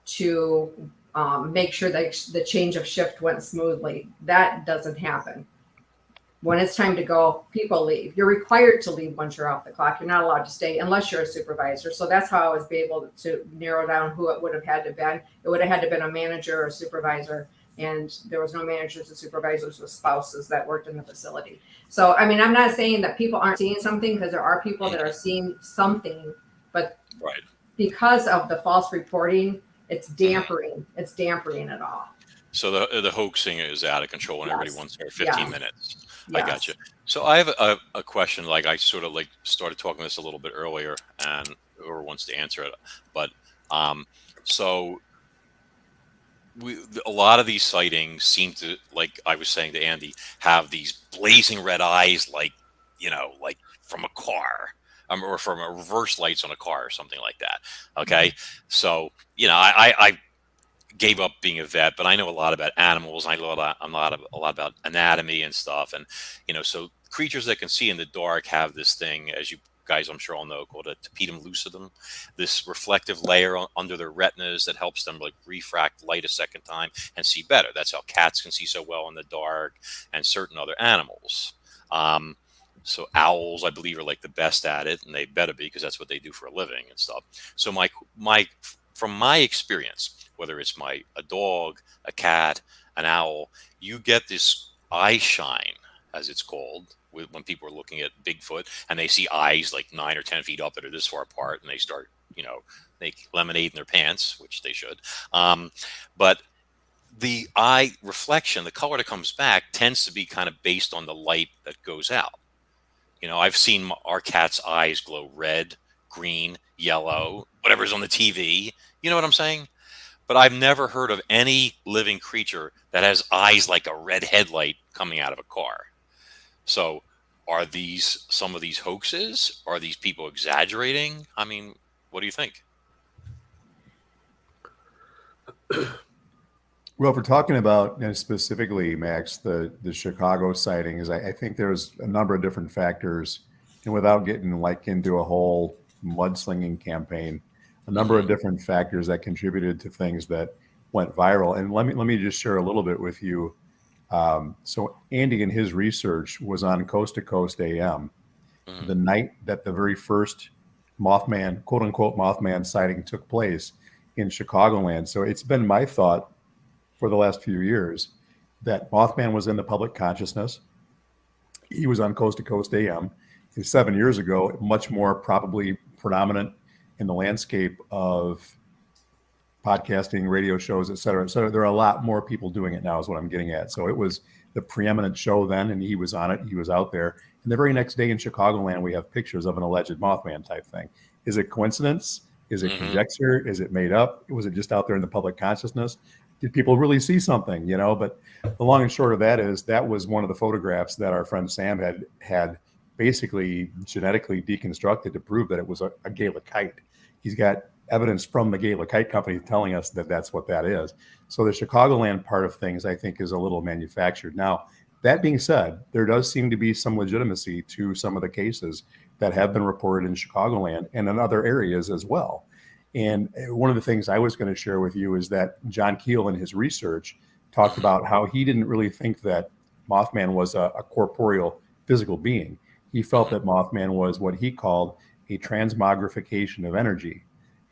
S6: to make sure that the change of shift went smoothly. That doesn't happen. When it's time to go, people leave. You're required to leave once you're off the clock. You're not allowed to stay unless you're a supervisor. So that's how I was able to narrow down who it would have had to been. It would have had to been a manager or a supervisor, and there was no managers or supervisors with spouses that worked in the facility. So, I mean, I'm not saying that people aren't seeing something, because there are people that are seeing something, but because of the false reporting, it's dampening it all.
S2: So the hoaxing is out of control, and everybody wants their 15 minutes.
S6: Yes.
S2: I got you. So I have a question. Like, I sort of started talking this a little bit earlier, and whoever wants to answer it. But so a lot of these sightings seem to, like I was saying to Andy, have these blazing red eyes, like from a car, or from a reverse lights on a car or something like that. Okay, so I gave up being a vet, but I know a lot about animals. I know a lot about anatomy and stuff. And, so creatures that can see in the dark have this thing, as you guys, I'm sure all know, called a tapetum lucidum, this reflective layer under their retinas that helps them refract light a second time and see better. That's how cats can see so well in the dark, and certain other animals. So owls, I believe, are the best at it, and they better be, because that's what they do for a living and stuff. So from my experience, whether it's a dog, a cat, an owl, you get this eye shine, as it's called, when people are looking at Bigfoot, and they see eyes 9 or 10 feet up that are this far apart, and they start, make lemonade in their pants, which they should. But the eye reflection, the color that comes back, tends to be kind of based on the light that goes out. I've seen our cat's eyes glow red, green, yellow, whatever's on the TV. You know what I'm saying? But I've never heard of any living creature that has eyes like a red headlight coming out of a car. So are these some of these hoaxes? Are these people exaggerating? I mean, what do you think?
S3: Well, if we're talking about specifically, Max, the Chicago sightings, I think there's a number of different factors, and without getting into a whole mudslinging campaign, a number of different factors that contributed to things that went viral. And let me just share a little bit with you. So Andy, in his research, was on Coast to Coast AM the night that the very first Mothman, quote unquote, Mothman sighting took place in Chicagoland. So it's been my thought for the last few years that Mothman was in the public consciousness. He was on Coast to Coast AM. And 7 years ago, much more probably predominant in the landscape of podcasting, radio shows, et cetera. So there are a lot more people doing it now, is what I'm getting at. So it was the preeminent show then, and he was on it. He was out there. And the very next day in Chicagoland, we have pictures of an alleged Mothman type thing. Is it coincidence? Is it conjecture? Is it made up? Was it just out there in the public consciousness? Did people really see something, But the long and short of that is that was one of the photographs that our friend Sam had basically genetically deconstructed to prove that it was a Gala kite. He's got evidence from the Gala Kite Company telling us that that's what that is. So the Chicagoland part of things, I think, is a little manufactured. Now, that being said, there does seem to be some legitimacy to some of the cases that have been reported in Chicagoland and in other areas as well. And one of the things I was going to share with you is that John Keel in his research talked about how he didn't really think that Mothman was a corporeal physical being. He felt that Mothman was what he called a transmogrification of energy.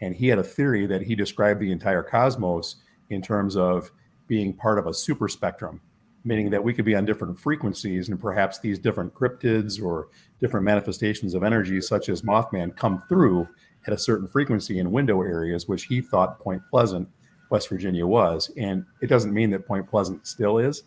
S3: And he had a theory that he described the entire cosmos in terms of being part of a super spectrum, meaning that we could be on different frequencies, and perhaps these different cryptids or different manifestations of energy, such as Mothman, come through at a certain frequency in window areas, which he thought Point Pleasant, West Virginia was. And it doesn't mean that Point Pleasant still is,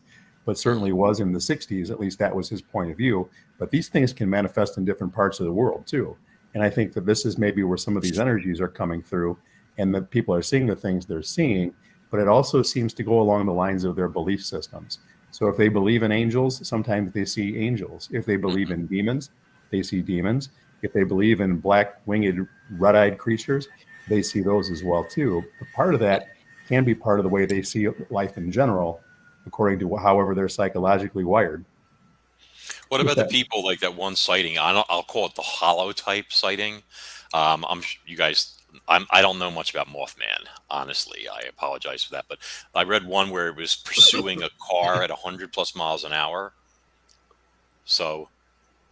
S3: but certainly was in the 60s. At least that was his point of view. But these things can manifest in different parts of the world too. And I think that this is maybe where some of these energies are coming through, and that people are seeing the things they're seeing, but it also seems to go along the lines of their belief systems. So if they believe in angels, sometimes they see angels. If they believe in demons, they see demons. If they believe in black winged red-eyed creatures, they see those as well too. But part of that can be part of the way they see life in general, according to however they're psychologically wired.
S2: What about the people like that one sighting? I'll call it the hollow type sighting. You guys, I don't know much about Mothman, honestly. I apologize for that, but I read one where it was pursuing a car at 100+ miles an hour. So,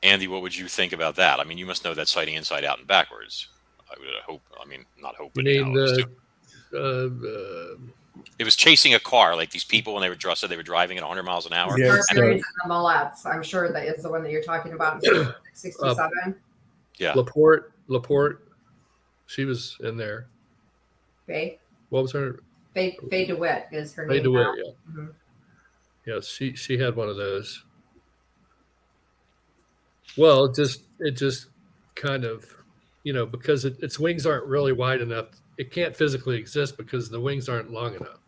S2: Andy, what would you think about that? I mean, you must know that sighting inside out and backwards. I would hope. I mean, not hope, but it was chasing a car, like these people when they were dressed, they were driving at 100 miles an hour.
S3: Yeah,
S6: the Mallets. I'm sure that is the one that you're talking about. 67.
S2: Yeah.
S4: Laporte. She was in there.
S6: Faye.
S4: What was her?
S6: Faye DeWitt is her name.
S4: Faye DeWitt, yeah.
S6: Mm-hmm.
S4: Yeah, she had one of those. Well, it just kind of, because its wings aren't really wide enough. It can't physically exist because the wings aren't long enough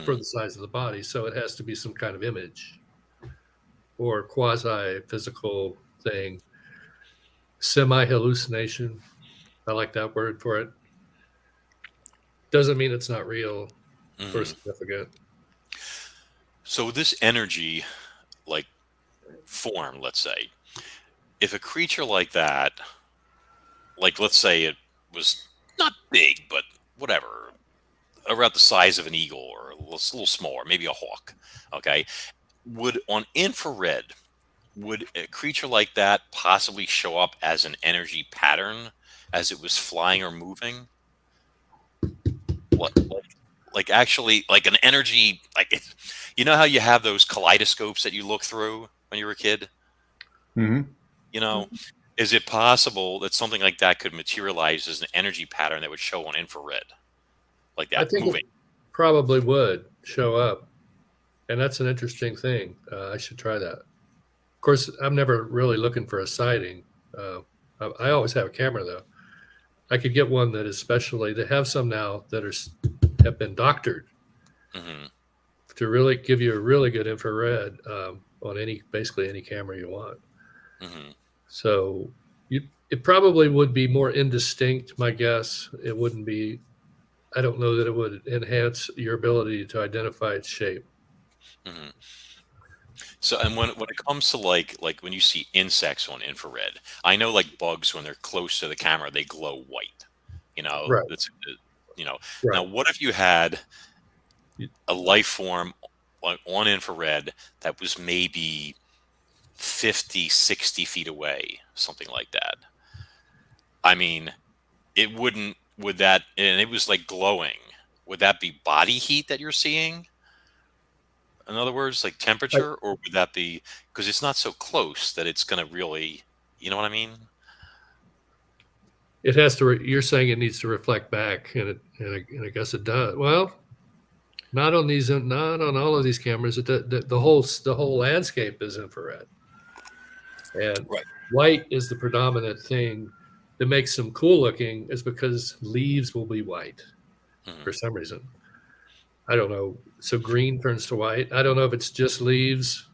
S4: for the size of the body. So it has to be some kind of image or quasi-physical thing. Semi-hallucination. I like that word for it. Doesn't mean it's not real or significant.
S2: So this energy, like form, let's say, if a creature like that, like let's say it was not big, but whatever, around the size of an eagle or a little smaller, maybe a hawk, okay, would on infrared, would a creature like that possibly show up as an energy pattern as it was flying or moving? Like actually, like an energy, like, you know how you have those kaleidoscopes that you look through when you were a kid?
S3: Mm-hmm.
S2: Is it possible that something like that could materialize as an energy pattern that would show on infrared? Like that
S4: I think
S2: moving?
S4: it probably would show up. And that's an interesting thing. I should try that. Of course, I'm never really looking for a sighting. I always have a camera, though. I could get one that is specially, they have some now that have been doctored to really give you a really good infrared on basically any camera you want. So it probably would be more indistinct, my guess. It wouldn't be, I don't know that it would enhance your ability to identify its shape.
S2: So, and when it comes to like when you see insects on infrared, I know like bugs, when they're close to the camera, they glow white,
S4: Right.
S2: That's,
S4: Right.
S2: Now what if you had a life form on infrared that was maybe 50, 60 feet away, something like that? I mean, would that, and it was like glowing, would that be body heat that you're seeing? In other words, like temperature, or would that be, because it's not so close that it's going to really, you know what I mean?
S4: It has to, you're saying it needs to reflect back, and I guess it does. Well, not on all of these cameras. The whole landscape is infrared. And white is the predominant thing that makes them cool looking, is because leaves will be white for some reason. I don't know. So green turns to white. I don't know if it's just leaves.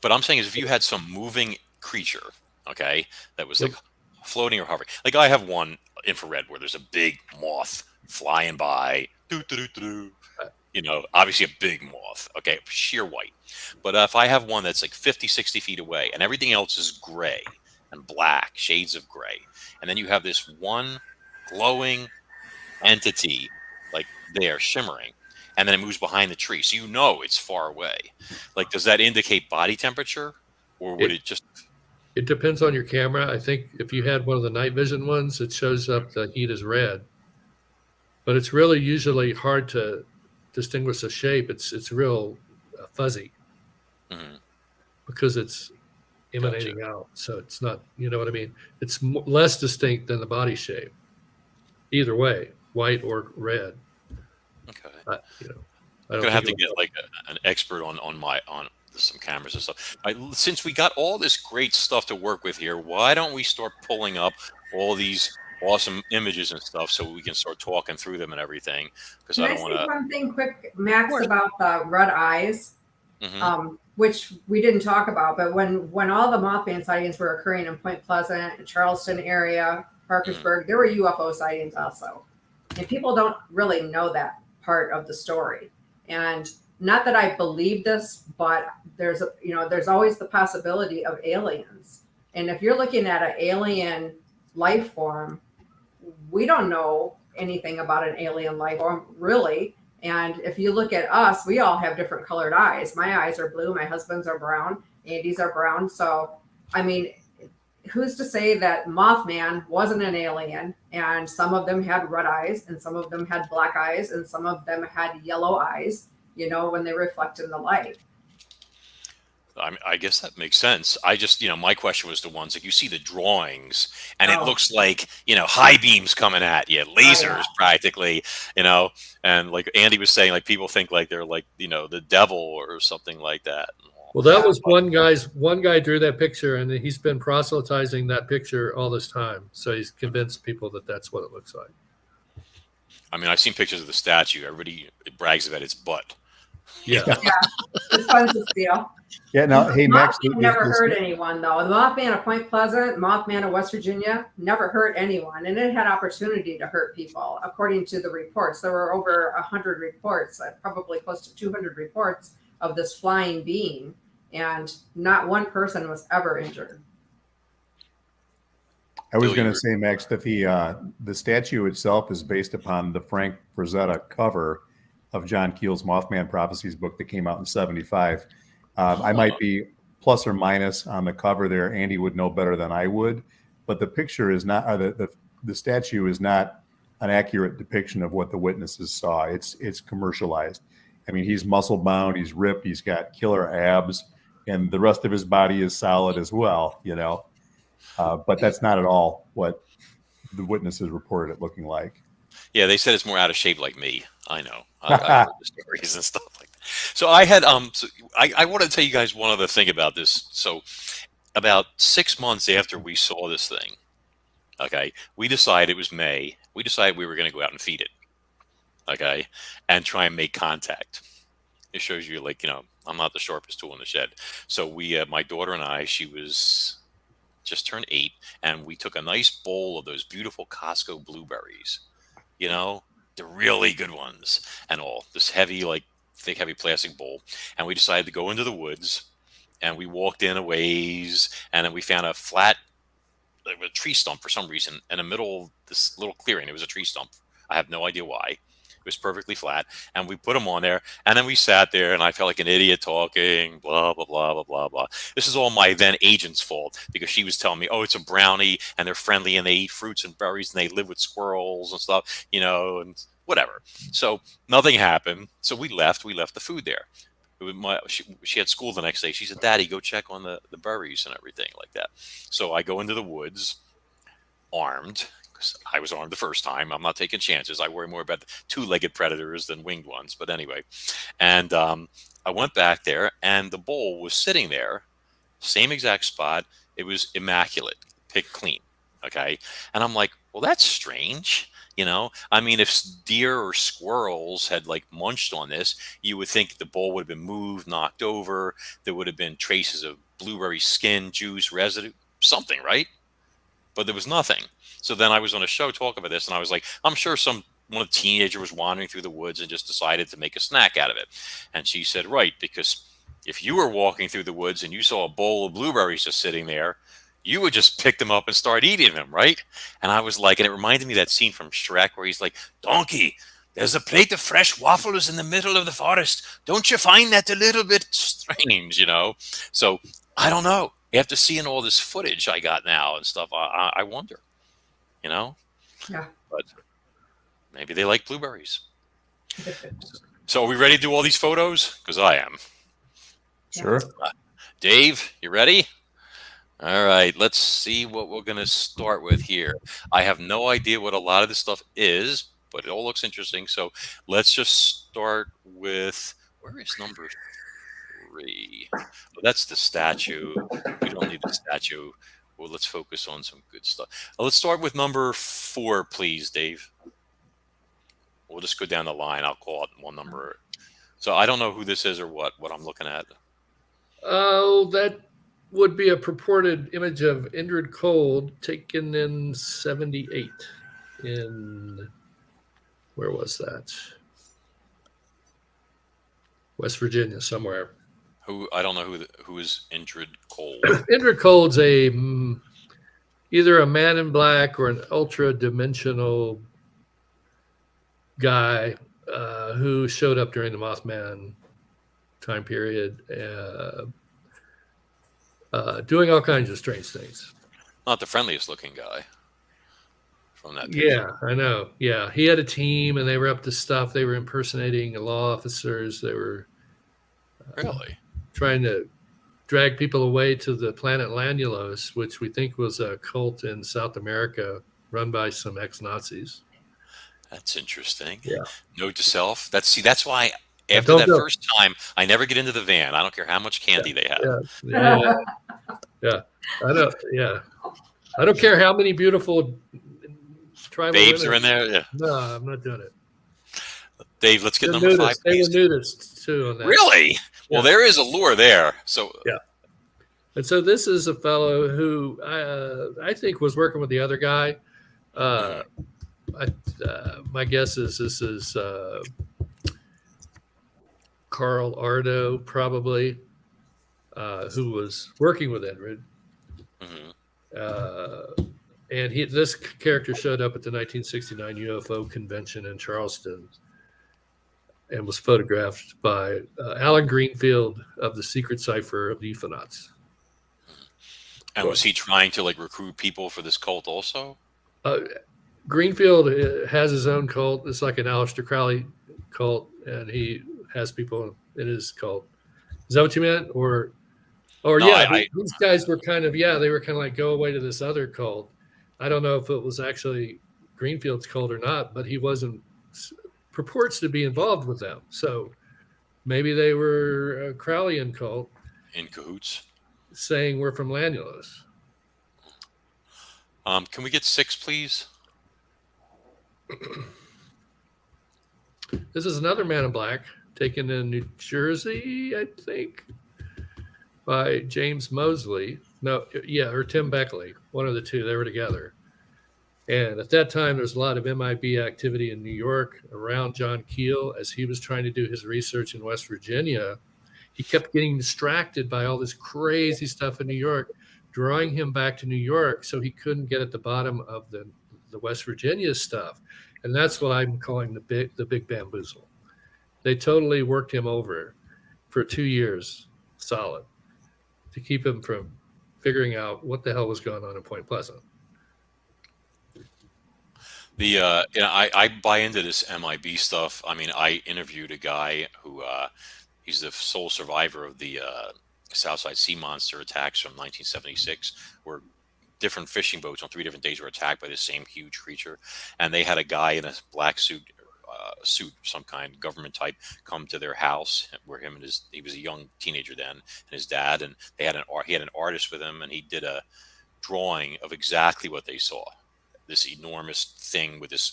S2: But I'm saying is if you had some moving creature, okay, that was like floating or hovering. Like I have one infrared where there's a big moth flying by. Obviously a big moth. Okay, sheer white. But if I have one that's like 50, 60 feet away and everything else is gray and black, shades of gray, and then you have this one glowing entity like there shimmering, and then it moves behind the tree, so it's far away. Like, does that indicate body temperature, or would it just?
S4: It depends on your camera. I think if you had one of the night vision ones, it shows up the heat is red, but it's really usually hard to distinguish the shape. It's real fuzzy.
S2: Mhm.
S4: because it's emanating out. So it's not, you know what I mean? It's less distinct than the body shape. Either way, white or red.
S2: Okay.
S4: You know, I
S2: I'm
S4: don't
S2: gonna have
S4: think
S2: to get like an expert on some cameras and stuff. Since we got all this great stuff to work with here, why don't we start pulling up all these awesome images and stuff so we can start talking through them and everything? Because
S6: Can
S2: I
S6: I
S2: don't want
S6: say
S2: to.
S6: one thing quick, Max,
S2: Of
S6: about the red eyes?
S2: Hmm.
S6: Which we didn't talk about, but when all the Mothman sightings were occurring in Point Pleasant, Charleston area, Parkersburg, there were UFO sightings also, and people don't really know that part of the story. And not that I believe this, but there's always the possibility of aliens. And if you're looking at an alien life form, we don't know anything about an alien life form really. And if you look at us, we all have different colored eyes. My eyes are blue, my husband's are brown, Andy's are brown. So, I mean, who's to say that Mothman wasn't an alien? And some of them had red eyes, and some of them had black eyes, and some of them had yellow eyes, when they reflect in the light.
S2: I guess that makes sense. I just, my question was the ones like you see the drawings and it
S6: Oh,
S2: looks like, high beams coming at you, lasers
S6: yeah.
S2: practically, and like Andy was saying, like people think like they're like, the devil or something like that.
S4: well, that
S6: Yeah.
S4: was one guy drew that picture, and he's been proselytizing that picture all this time. So he's convinced people that that's what it looks like.
S2: I mean, I've seen pictures of the statue. Everybody brags about its butt.
S4: Yeah.
S6: Yeah, it's fun to steal.
S3: Yeah. Now, hey, Max,
S6: Mothman never hurt anyone, though. The Mothman of Point Pleasant, Mothman of West Virginia, never hurt anyone, and it had opportunity to hurt people, according to the reports. There were over 100 reports, probably close to 200 reports of this flying being, and not one person was ever injured.
S3: I was going to say, Max, that the statue itself is based upon the Frank Frazetta cover of John Keel's Mothman Prophecies book that came out in '75. I might be plus or minus on the cover there. Andy would know better than I would, but the picture is not, the statue is not an accurate depiction of what the witnesses saw. It's commercialized. I mean, he's muscle bound, he's ripped, he's got killer abs, and the rest of his body is solid as well, but that's not at all what the witnesses reported it looking like.
S2: Yeah, they said it's more out of shape like me. I know. I heard the stories and stuff like that. So I had so I want to tell you guys one other thing about this. So about 6 months after we saw this thing, okay, we decided it was May. We decided we were going to go out and feed it, okay, and try and make contact. It shows you, like, I'm not the sharpest tool in the shed. So we, my daughter and I, she was just turned 8, and we took a nice bowl of those beautiful Costco blueberries, the really good ones, and all this heavy, like thick, heavy plastic bowl. And we decided to go into the woods, and we walked in a ways, and then we found a flat, like a tree stump for some reason in the middle of this little clearing. It was a tree stump. I have no idea why. It was perfectly flat, and we put them on there, and then we sat there, and I felt like an idiot talking, blah, blah, blah, blah, blah, blah. This is all my then agent's fault, because she was telling me, oh, it's a brownie, and they're friendly, and they eat fruits and berries, and they live with squirrels and stuff, and whatever. So nothing happened. So we left the food there. It was she had school the next day. She said, Daddy, go check on the berries and everything like that. So I go into the woods armed. I was armed the first time. I'm not taking chances. I worry more about the two-legged predators than winged ones. But anyway, and I went back there, and the bowl was sitting there, same exact spot. It was immaculate, picked clean. Okay, and I'm like, well, that's strange. I mean, if deer or squirrels had like munched on this, you would think the bowl would have been moved, knocked over. There would have been traces of blueberry skin, juice, residue, something, right? But there was nothing. So then I was on a show talking about this, and I was like, I'm sure one of the teenagers was wandering through the woods and just decided to make a snack out of it. And she said, right, because if you were walking through the woods and you saw a bowl of blueberries just sitting there, you would just pick them up and start eating them, right? And I was like, and it reminded me of that scene from Shrek where he's like, Donkey, there's a plate of fresh waffles in the middle of the forest. Don't you find that a little bit strange, So I don't know. After seeing all this footage I got now and stuff, I wonder,
S6: Yeah.
S2: But maybe they like blueberries. So are we ready to do all these photos? Because I am.
S3: Sure.
S2: Dave, you ready? All right, let's see what we're going to start with here. I have no idea what a lot of this stuff is, but it all looks interesting. So let's just start with, where is number 3? Oh, that's the statue. We don't need the statue. Well, let's focus on some good stuff. Let's start with number 4, please, Dave. We'll just go down the line. I'll call it one number. So I don't know who this is or what I'm looking at.
S4: Oh, that would be a purported image of Indrid Cold taken in 78 in, where was that? West Virginia, somewhere.
S2: I don't know who is Indrid Cold.
S4: Indrid Cold's either a man in black or an ultra dimensional guy who showed up during the Mothman time period, doing all kinds of strange things.
S2: Not the friendliest looking guy from that picture.
S4: Yeah, I know. Yeah, he had a team, and they were up to stuff. They were impersonating law officers. They were
S2: Really
S4: trying to drag people away to the planet Lanulos, which we think was a cult in South America run by some ex-Nazis.
S2: That's interesting.
S4: Yeah.
S2: Note to self. That's why after that first time, I never get into the van. I don't care how much candy they have.
S4: Yeah. I don't. Yeah. I don't care how many beautiful tribal
S2: babes
S4: women
S2: are in there. Yeah.
S4: No, I'm not doing it.
S2: Dave, let's get number 5.
S4: They were nudists too on that.
S2: Really? Well, there is a lure there. So
S4: yeah. And so this is a fellow who I think was working with the other guy. My guess is this is Carl Ardo, probably, who was working with Indrid. And this character showed up at the 1969 UFO convention in Charleston and was photographed by Alan Greenfield of the Secret Cipher of the Euphonauts.
S2: And was he trying to recruit people for this cult also?
S4: Greenfield has his own cult. It's like an Aleister Crowley cult, and he has people in his cult. Is that what you meant? Or no, these guys were they were kind of like, go away to this other cult. I don't know if it was actually Greenfield's cult or not, but he purports to be involved with them. So maybe they were a Crowleyan cult.
S2: In cahoots?
S4: Saying we're from Lanulos.
S2: Can we get 6, please?
S4: This is another man in black taken in New Jersey, I think, by James Mosley. Or Tim Beckley, one of the two. They were together. And at that time, there's a lot of MIB activity in New York around John Keel as he was trying to do his research in West Virginia. He kept getting distracted by all this crazy stuff in New York, drawing him back to New York so he couldn't get at the bottom of the West Virginia stuff. And that's what I'm calling the big bamboozle. They totally worked him over for 2 years solid to keep him from figuring out what the hell was going on in Point Pleasant.
S2: I buy into this MIB stuff. I mean, I interviewed a guy who he's the sole survivor of the Southside Sea Monster attacks from 1976, where different fishing boats on 3 different days were attacked by the same huge creature, and they had a guy in a black suit, some kind, government type, come to their house where he was a young teenager then, and his dad, and he had an artist with him, and he did a drawing of exactly what they saw. This enormous thing with this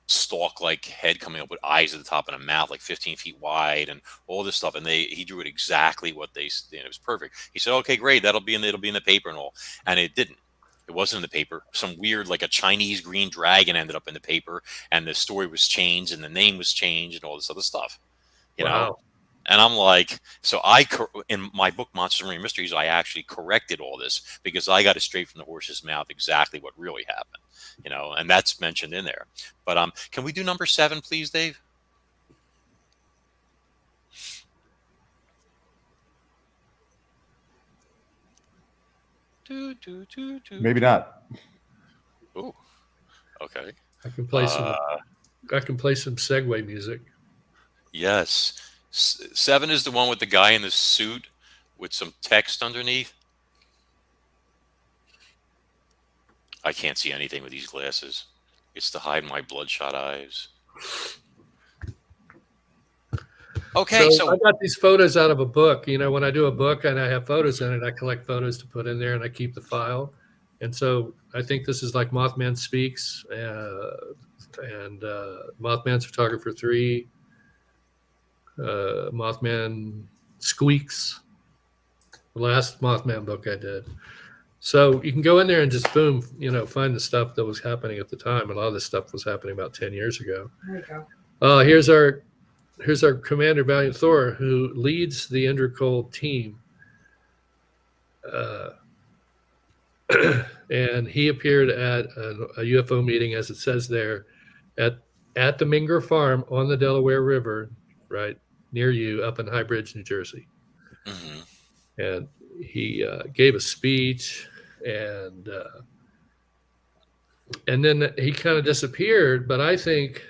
S2: stalk-like head coming up with eyes at the top and a mouth 15 feet wide and all this stuff, and he drew it exactly what they did. It was perfect. He said, okay, great, it'll be in the paper and all, and it didn't. It wasn't in the paper. Some weird, a Chinese green dragon ended up in the paper, and the story was changed and the name was changed and all this other stuff, you know. And I'm like, so in my book, Monsters and Marine Mysteries, I actually corrected all this because I got it straight from the horse's mouth exactly what really happened, you know, and that's mentioned in there. But can we do number 7, please, Dave?
S3: Maybe not.
S2: Oh, okay.
S4: I can play some Segway music.
S2: Yes. 7 is the one with the guy in the suit with some text underneath. I can't see anything with these glasses. It's to hide my bloodshot eyes. Okay, so
S4: I got these photos out of a book. You know, when I do a book and I have photos in it, I collect photos to put in there and I keep the file. And so I think this is like Mothman Speaks and Mothman's Photographer 3, Mothman Squeaks, the last Mothman book I did. So you can go in there and just boom, you know, find the stuff that was happening at the time. A lot of this stuff was happening about 10 years ago.
S6: There you go.
S4: Here's our Commander Valiant Thor, who leads the Endercold team. And he appeared at a UFO meeting, as it says there, at the Minger Farm on the Delaware River, right near you, up in High Bridge, New Jersey.
S2: Mm-hmm.
S4: And he gave a speech, and then he kind of disappeared. But I think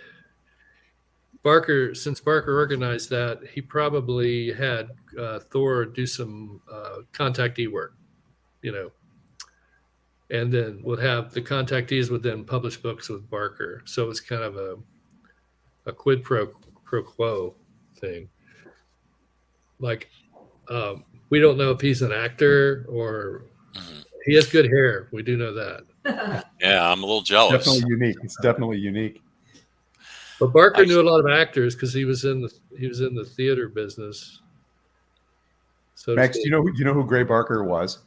S4: since Barker organized that, he probably had Thor do some contactee work, you know, and then would have the contactees would then publish books with Barker. So it's kind of a quid pro quo thing. Like, we don't know if he's an actor or he has good hair. We do know that.
S2: Yeah, I'm a little jealous.
S3: Definitely unique. It's definitely unique.
S4: But Barker knew a lot of actors because he was in the theater business. So
S3: Max, do you know who Gray Barker was?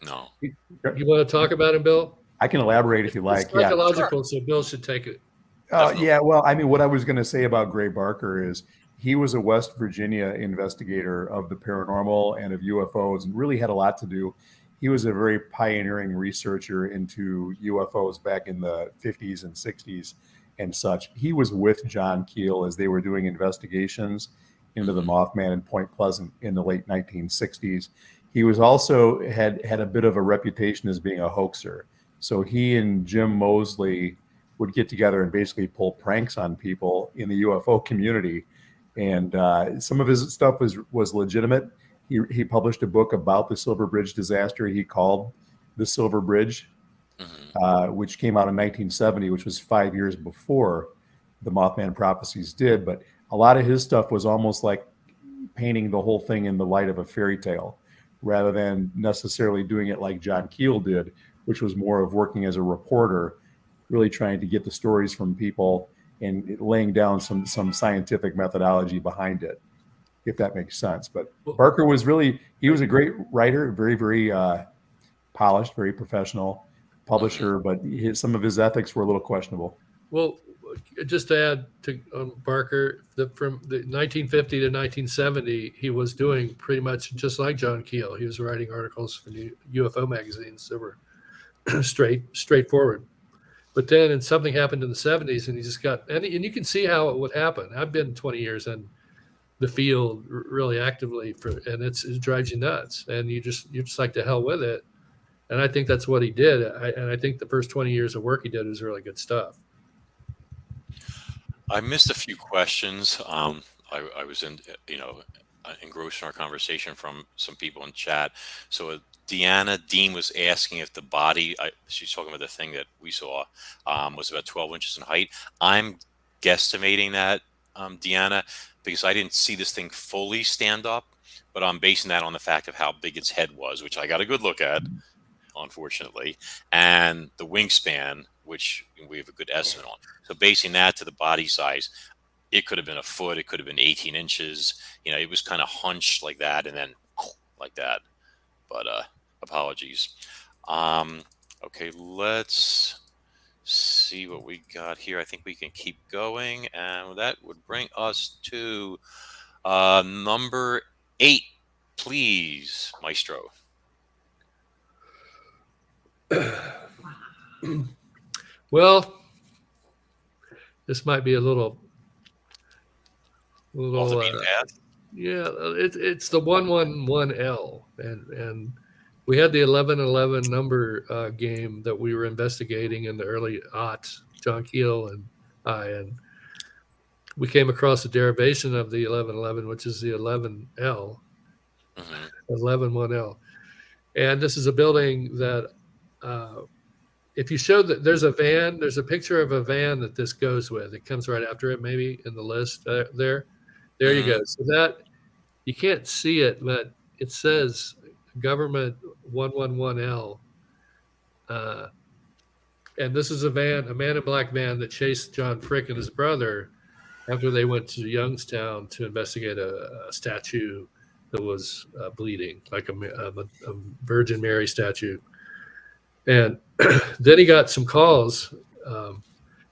S2: No.
S4: You want to talk about him, Bill?
S3: I can elaborate if you like.
S4: It's psychological, so Bill should take it.
S3: Yeah, well, I mean, what I was going to say about Gray Barker is he was a West Virginia investigator of the paranormal and of UFOs, and really had a lot to do. He was a very pioneering researcher into UFOs back in the 50s and 60s and such. He was with John Keel as they were doing investigations into the Mothman in Point Pleasant in the late 1960s. He was also had a bit of a reputation as being a hoaxer. So he and Jim Mosley would get together and basically pull pranks on people in the UFO community. And some of his stuff was legitimate. He published a book about the Silver Bridge disaster he called The Silver Bridge, which came out in 1970, which was 5 years before the Mothman prophecies did. But a lot of his stuff was almost like painting the whole thing in the light of a fairy tale, rather than necessarily doing it like John Keel did, which was more of working as a reporter, really trying to get the stories from people and laying down some scientific methodology behind it, if that makes sense. But Barker was he was a great writer, very, very polished, very professional publisher, but some of his ethics were a little questionable.
S4: Well, just to add to Barker, from the 1950 to 1970, he was doing pretty much just like John Keel. He was writing articles for the UFO magazines that were straightforward. But then something happened in the 70s, and he just got, and you can see how it would happen. I've been 20 years in the field really actively, and it drives you nuts, and you're just like, to hell with it. And I think that's what he did. And I think the first 20 years of work he did was really good stuff.
S2: I missed a few questions. I was engrossed in our conversation from some people in chat. So Dean was asking if the body, she's talking about the thing that we saw, was about 12 inches in height. I'm guesstimating that, Deanna, because I didn't see this thing fully stand up, but I'm basing that on the fact of how big its head was, which I got a good look at, unfortunately, and the wingspan, which we have a good estimate on. So basing that to the body size, it could have been a foot, it could have been 18 inches. You know, it was kind of hunched like that, and then like that. But apologies. Okay, let's see what we got here. I think we can keep going, and that would bring us to number 8, please, Maestro.
S4: Well, this might be a little
S2: Off the beaten path.
S4: Yeah, it's the 111L, and we had the 1111 number game that we were investigating in the early aughts, John Keel and I, and we came across a derivation of the 1111, which is the 11L,
S2: Mm-hmm.
S4: 111L. And this is a building that, if you show that there's a picture of a van that this goes with. It comes right after it, maybe in the list there. There you go. So that you can't see it, but it says government 111L. And this is a man in black van that chased John Frick and his brother after they went to Youngstown to investigate a statue that was bleeding, like a Virgin Mary statue. And then he got some calls.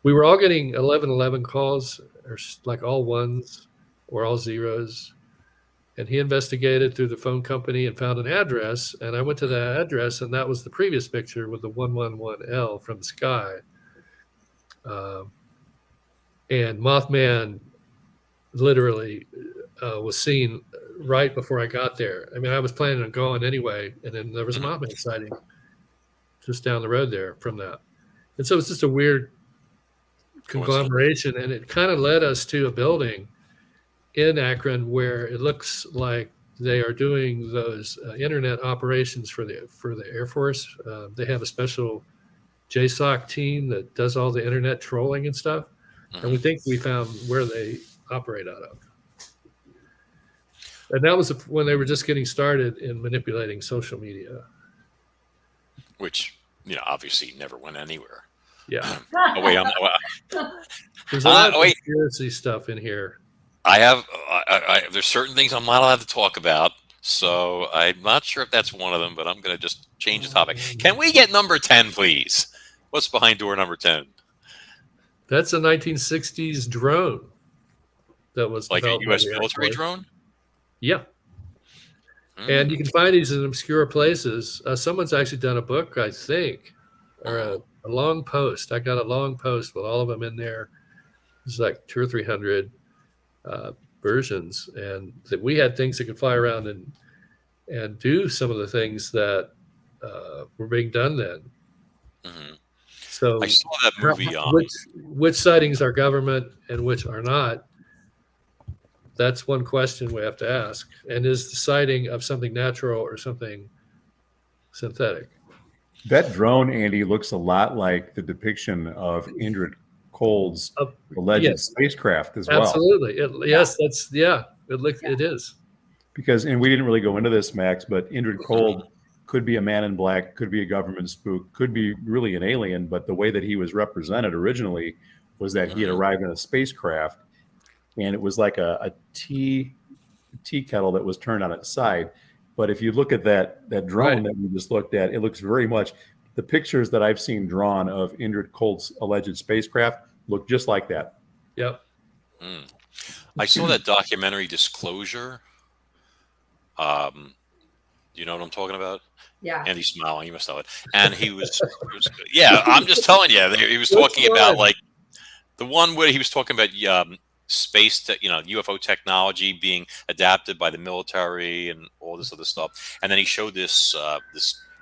S4: We were all getting 1111 calls, or like all ones or all zeros. And he investigated through the phone company and found an address. And I went to that address, and that was the previous picture with the 111L from the sky. And Mothman literally was seen right before I got there. I mean, I was planning on going anyway, and then there was a Mothman sighting just down the road there from that. And so it's just a weird conglomeration, and it kind of led us to a building in Akron where it looks like they are doing those internet operations for the Air Force. They have a special JSOC team that does all the internet trolling and stuff. And we think we found where they operate out of. And that was when they were just getting started in manipulating social media.
S2: Which, obviously never went anywhere.
S4: Yeah.
S2: Oh, wait,
S4: There's a lot of conspiracy stuff in here.
S2: There's certain things I'm not allowed to talk about, so I'm not sure if that's one of them, but I'm going to just change the topic. Can we get number 10, please? What's behind door number 10?
S4: That's a 1960s drone that was
S2: like a U.S.
S4: developed by the
S2: military
S4: Air Force.
S2: drone?
S4: Yeah. And you can find these in obscure places. Someone's actually done a book, I think, or a long post. I got a long post with all of them in there. It's like 200 or 300 versions, and that we had things that could fly around and do some of the things that were being done then.
S2: Mm-hmm.
S4: So
S2: I saw that movie.
S4: Which sightings are government and which are not? That's one question we have to ask. And is the sighting of something natural or something synthetic?
S3: That drone, Andy, looks a lot like the depiction of Indrid Cold's alleged spacecraft as well.
S4: Absolutely. It is.
S3: Because, and we didn't really go into this, Max, but Indrid Cold could be a man in black, could be a government spook, could be really an alien, but the way that he was represented originally was that he had arrived in a spacecraft, and it was like a tea kettle that was turned on its side. But if you look at that drone that we just looked at, it looks very much, the pictures that I've seen drawn of Indrid Cold's alleged spacecraft look just like that.
S4: Yep.
S2: I saw that documentary Disclosure. You know what I'm talking about?
S6: Yeah.
S2: Andy's smiling. You must know it. And he was I'm just telling you. He was talking about like the one where he was talking about space, UFO technology being adapted by the military and all this other stuff. And then he showed this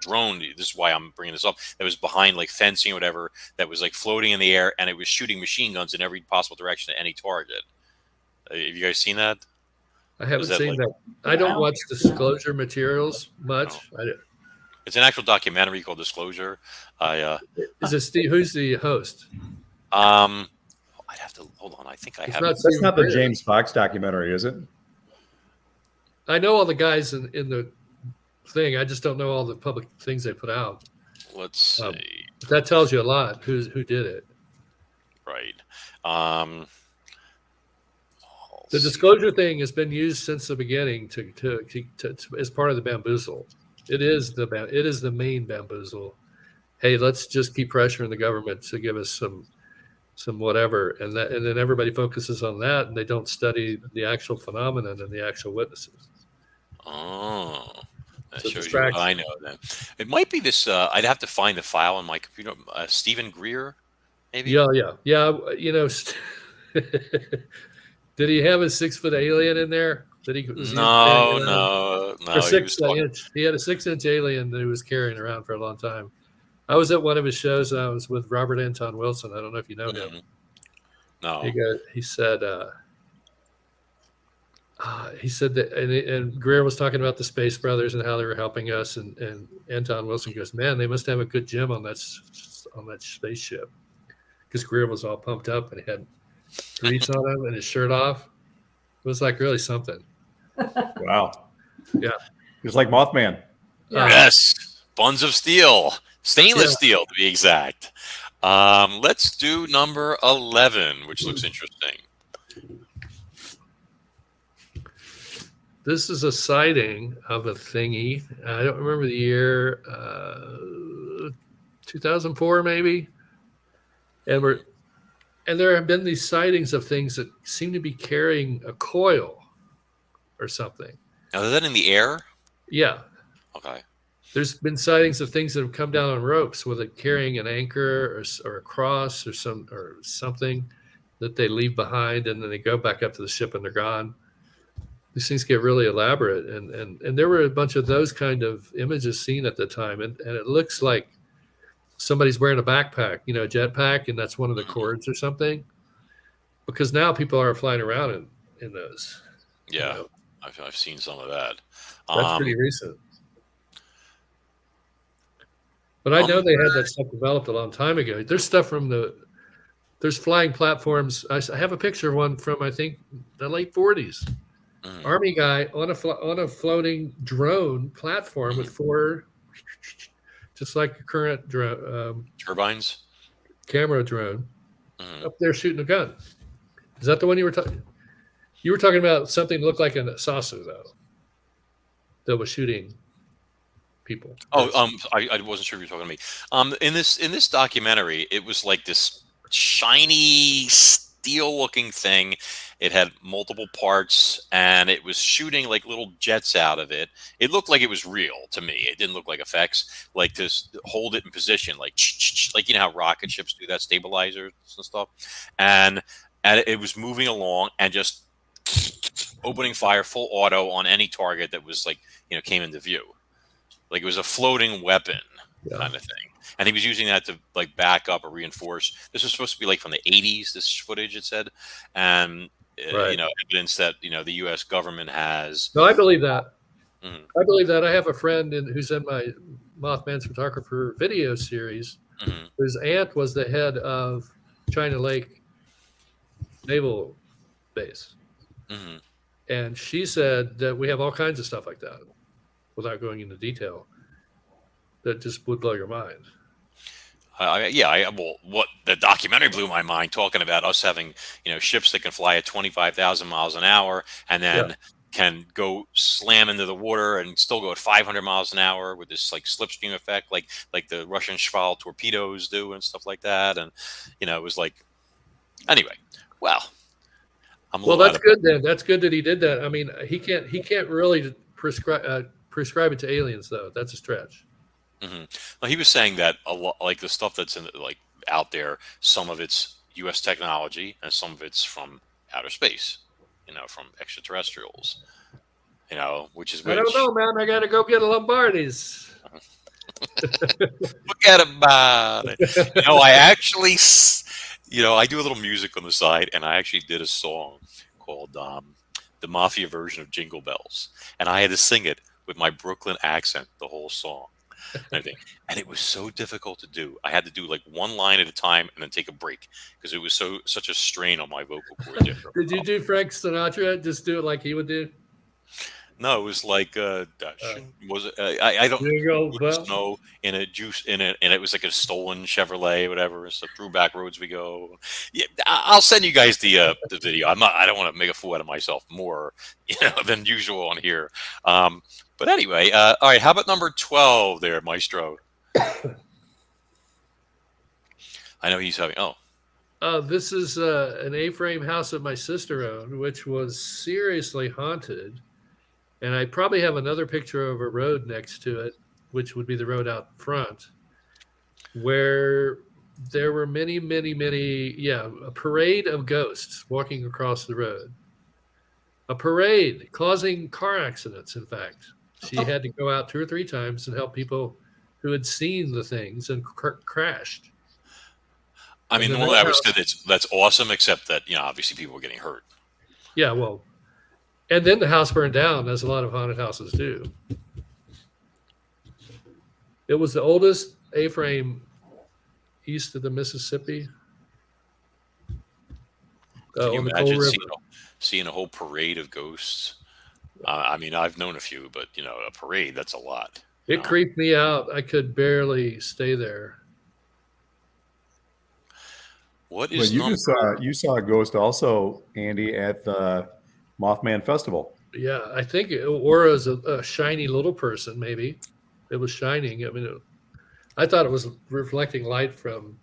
S2: drone. This is why I'm bringing this up. That was behind like fencing or whatever. That was like floating in the air, and it was shooting machine guns in every possible direction at any target. Have you guys seen that?
S4: I haven't seen that. I don't watch Disclosure materials much.
S2: No. It's an actual documentary called Disclosure.
S4: Is it Steve? Who's the host?
S2: I'd have to hold on. I think I have.
S3: That's not the James Fox documentary, is it?
S4: I know all the guys in the thing. I just don't know all the public things they put out.
S2: Let's see.
S4: That tells you a lot. Who did it?
S2: Right.
S4: The Disclosure thing has been used since the beginning to as part of the bamboozle. It is the main bamboozle. Hey, let's just keep pressuring the government to give us some whatever, and then everybody focuses on that, and they don't study the actual phenomenon and the actual witnesses.
S2: Oh, that
S4: So
S2: shows you what I know then. It might be this. I'd have to find the file on my computer. Stephen Greer, maybe.
S4: Yeah. Did he have a 6-foot alien in there?
S2: No.
S4: Or 6 inch. He had a 6-inch alien that he was carrying around for a long time. I was at one of his shows, and I was with Robert Anton Wilson. I don't know if you know him.
S2: No.
S4: He said, he said that, and Greer was talking about the Space Brothers and how they were helping us, and Anton Wilson goes, "Man, they must have a good gym on that spaceship," because Greer was all pumped up and he had grease on him and his shirt off. It was like really something.
S3: Wow.
S4: Yeah.
S3: Just like Mothman.
S6: Yeah.
S2: Yes, buns of steel, stainless steel to be exact. Let's do number 11, which looks interesting.
S4: This is a sighting of a thingy. I don't remember the year, 2004 maybe. And there have been these sightings of things that seem to be carrying a coil or something.
S2: Now, is that in the air?
S4: Yeah.
S2: Okay.
S4: There's been sightings of things that have come down on ropes with it carrying an anchor or a cross or something that they leave behind, and then they go back up to the ship and they're gone. These things get really elaborate, and there were a bunch of those kind of images seen at the time, and it looks like somebody's wearing a backpack, a jetpack, and that's one of the cords or something. Because now people are flying around in those.
S2: Yeah, I've seen some of that.
S4: That's pretty recent. But I know they had that stuff developed a long time ago. There's stuff there's flying platforms. I have a picture of one from, I think, the late 40s. Army guy on a floating drone platform with 4, just like a current drone,
S2: turbines,
S4: camera drone, up there shooting a gun. Is that the one you were talking? You were talking about something that looked like a saucer though, that was shooting people.
S2: Oh, I wasn't sure if you were talking to me. In this documentary, it was like this shiny steel-looking thing. It had multiple parts, and it was shooting like little jets out of it. It looked like it was real to me. It didn't look like effects. Like to hold it in position, like how rocket ships do that, stabilizers and stuff. And it was moving along and just opening fire full auto on any target that was came into view. Like it was a floating weapon kind of thing. And he was using that to back up or reinforce. This was supposed to be like from the 80s, this footage, it said. And, evidence that, the U.S. government has.
S4: No, I believe that. I believe that. I have a friend who's in my Mothman's Photographer video series, whose aunt was the head of China Lake Naval Base. And she said that we have all kinds of stuff like that, without going into detail, that just would blow your mind.
S2: What the documentary blew my mind, talking about us having, ships that can fly at 25,000 miles an hour and then can go slam into the water and still go at 500 miles an hour with this slipstream effect, like the Russian Shkval torpedoes do and stuff like that. And, it was anyway, well,
S4: that's good then. That's good that he did that. I mean, he can't really prescribe it to aliens though. That's a stretch.
S2: Well, he was saying that a lot, like the stuff that's out there, some of it's U.S. technology and some of it's from outer space, from extraterrestrials, which is.
S4: I don't know, man. I got to go get a Lombardi's.
S2: Forget about it. I actually, I do a little music on the side, and I actually did a song called the Mafia version of Jingle Bells, and I had to sing it with my Brooklyn accent the whole song. And it was so difficult to do. I had to do one line at a time and then take a break because it was such a strain on my vocal cords.
S4: Did you do Frank Sinatra? Just do it like he would do?
S2: No, it was like I don't snow in a juice and it was like a stolen Chevrolet, whatever. So through back roads we go. Yeah, I'll send you guys the video. I don't want to make a fool out of myself more than usual on here. But anyway, all right. How about number 12 there, Maestro? I know he's having.
S4: This is an A-frame house that my sister owned, which was seriously haunted. And I probably have another picture of a road next to it, which would be the road out front, where there were many, a parade of ghosts walking across the road. A parade causing car accidents, in fact. She had to go out 2 or 3 times and help people who had seen the things and crashed.
S2: I mean, I was said that's awesome, except that, obviously people were getting hurt.
S4: Yeah, well, And then the house burned down, as a lot of haunted houses do. It was the oldest A-frame east of the Mississippi.
S2: Can you
S4: On the Coal
S2: imagine
S4: River.
S2: seeing a whole parade of ghosts? I mean, I've known a few, but a parade, that's a lot.
S4: It creeped me out. I could barely stay there.
S2: What is
S3: you saw a ghost also, Andy, at the Mothman Festival.
S4: Yeah, I think Aura is a shiny little person, maybe. It was shining. I mean, I thought it was reflecting light from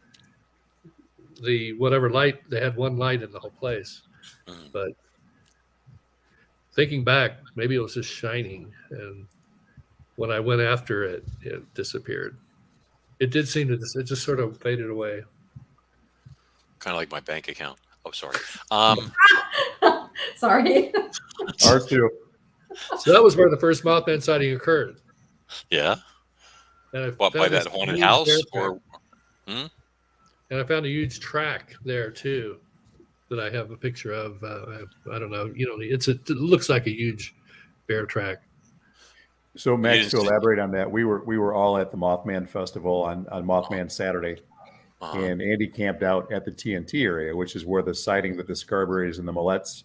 S4: the whatever light. They had one light in the whole place. But thinking back, maybe it was just shining. And when I went after it, it disappeared. It did seem to, it just sort of faded away.
S2: Kind of like my bank account. Oh, sorry.
S6: Sorry.
S3: Ours too.
S4: So that was where the first Mothman sighting occurred.
S2: Yeah.
S4: And
S2: What, by that haunted house?
S4: And I found a huge track there too that I have a picture of. I don't know. It looks like a huge bear track.
S3: So Max, to elaborate on that, we were all at the Mothman Festival on Mothman Saturday. And Andy camped out at the TNT area, which is where the sighting that the Scarberries and the Millettes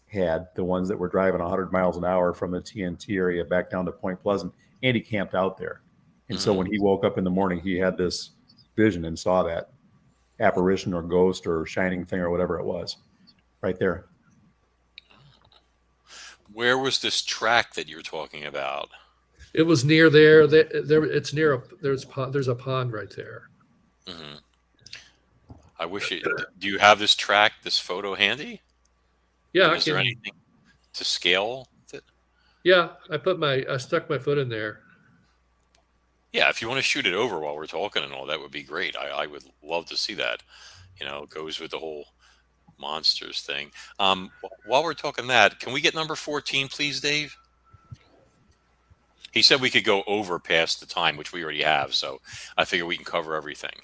S3: had, the ones that were driving 100 miles an hour from the TNT area back down to Point Pleasant. Andy camped out there. And so when he woke up in the morning, he had this vision and saw that apparition or ghost or shining thing or whatever it was right there.
S2: Where was this track that you're talking about?
S4: It was near there. It's near there's a pond right there.
S2: Mm-hmm. I wish do you have this track, this photo handy?
S4: Yeah.
S2: Is there anything to scale with it?
S4: Yeah, I stuck my foot in there.
S2: Yeah, if you want to shoot it over while we're talking and all, that would be great. I would love to see that. It goes with the whole monsters thing. While we're talking that, can we get number 14, please, Dave? He said we could go over past the time, which we already have, so I figure we can cover everything.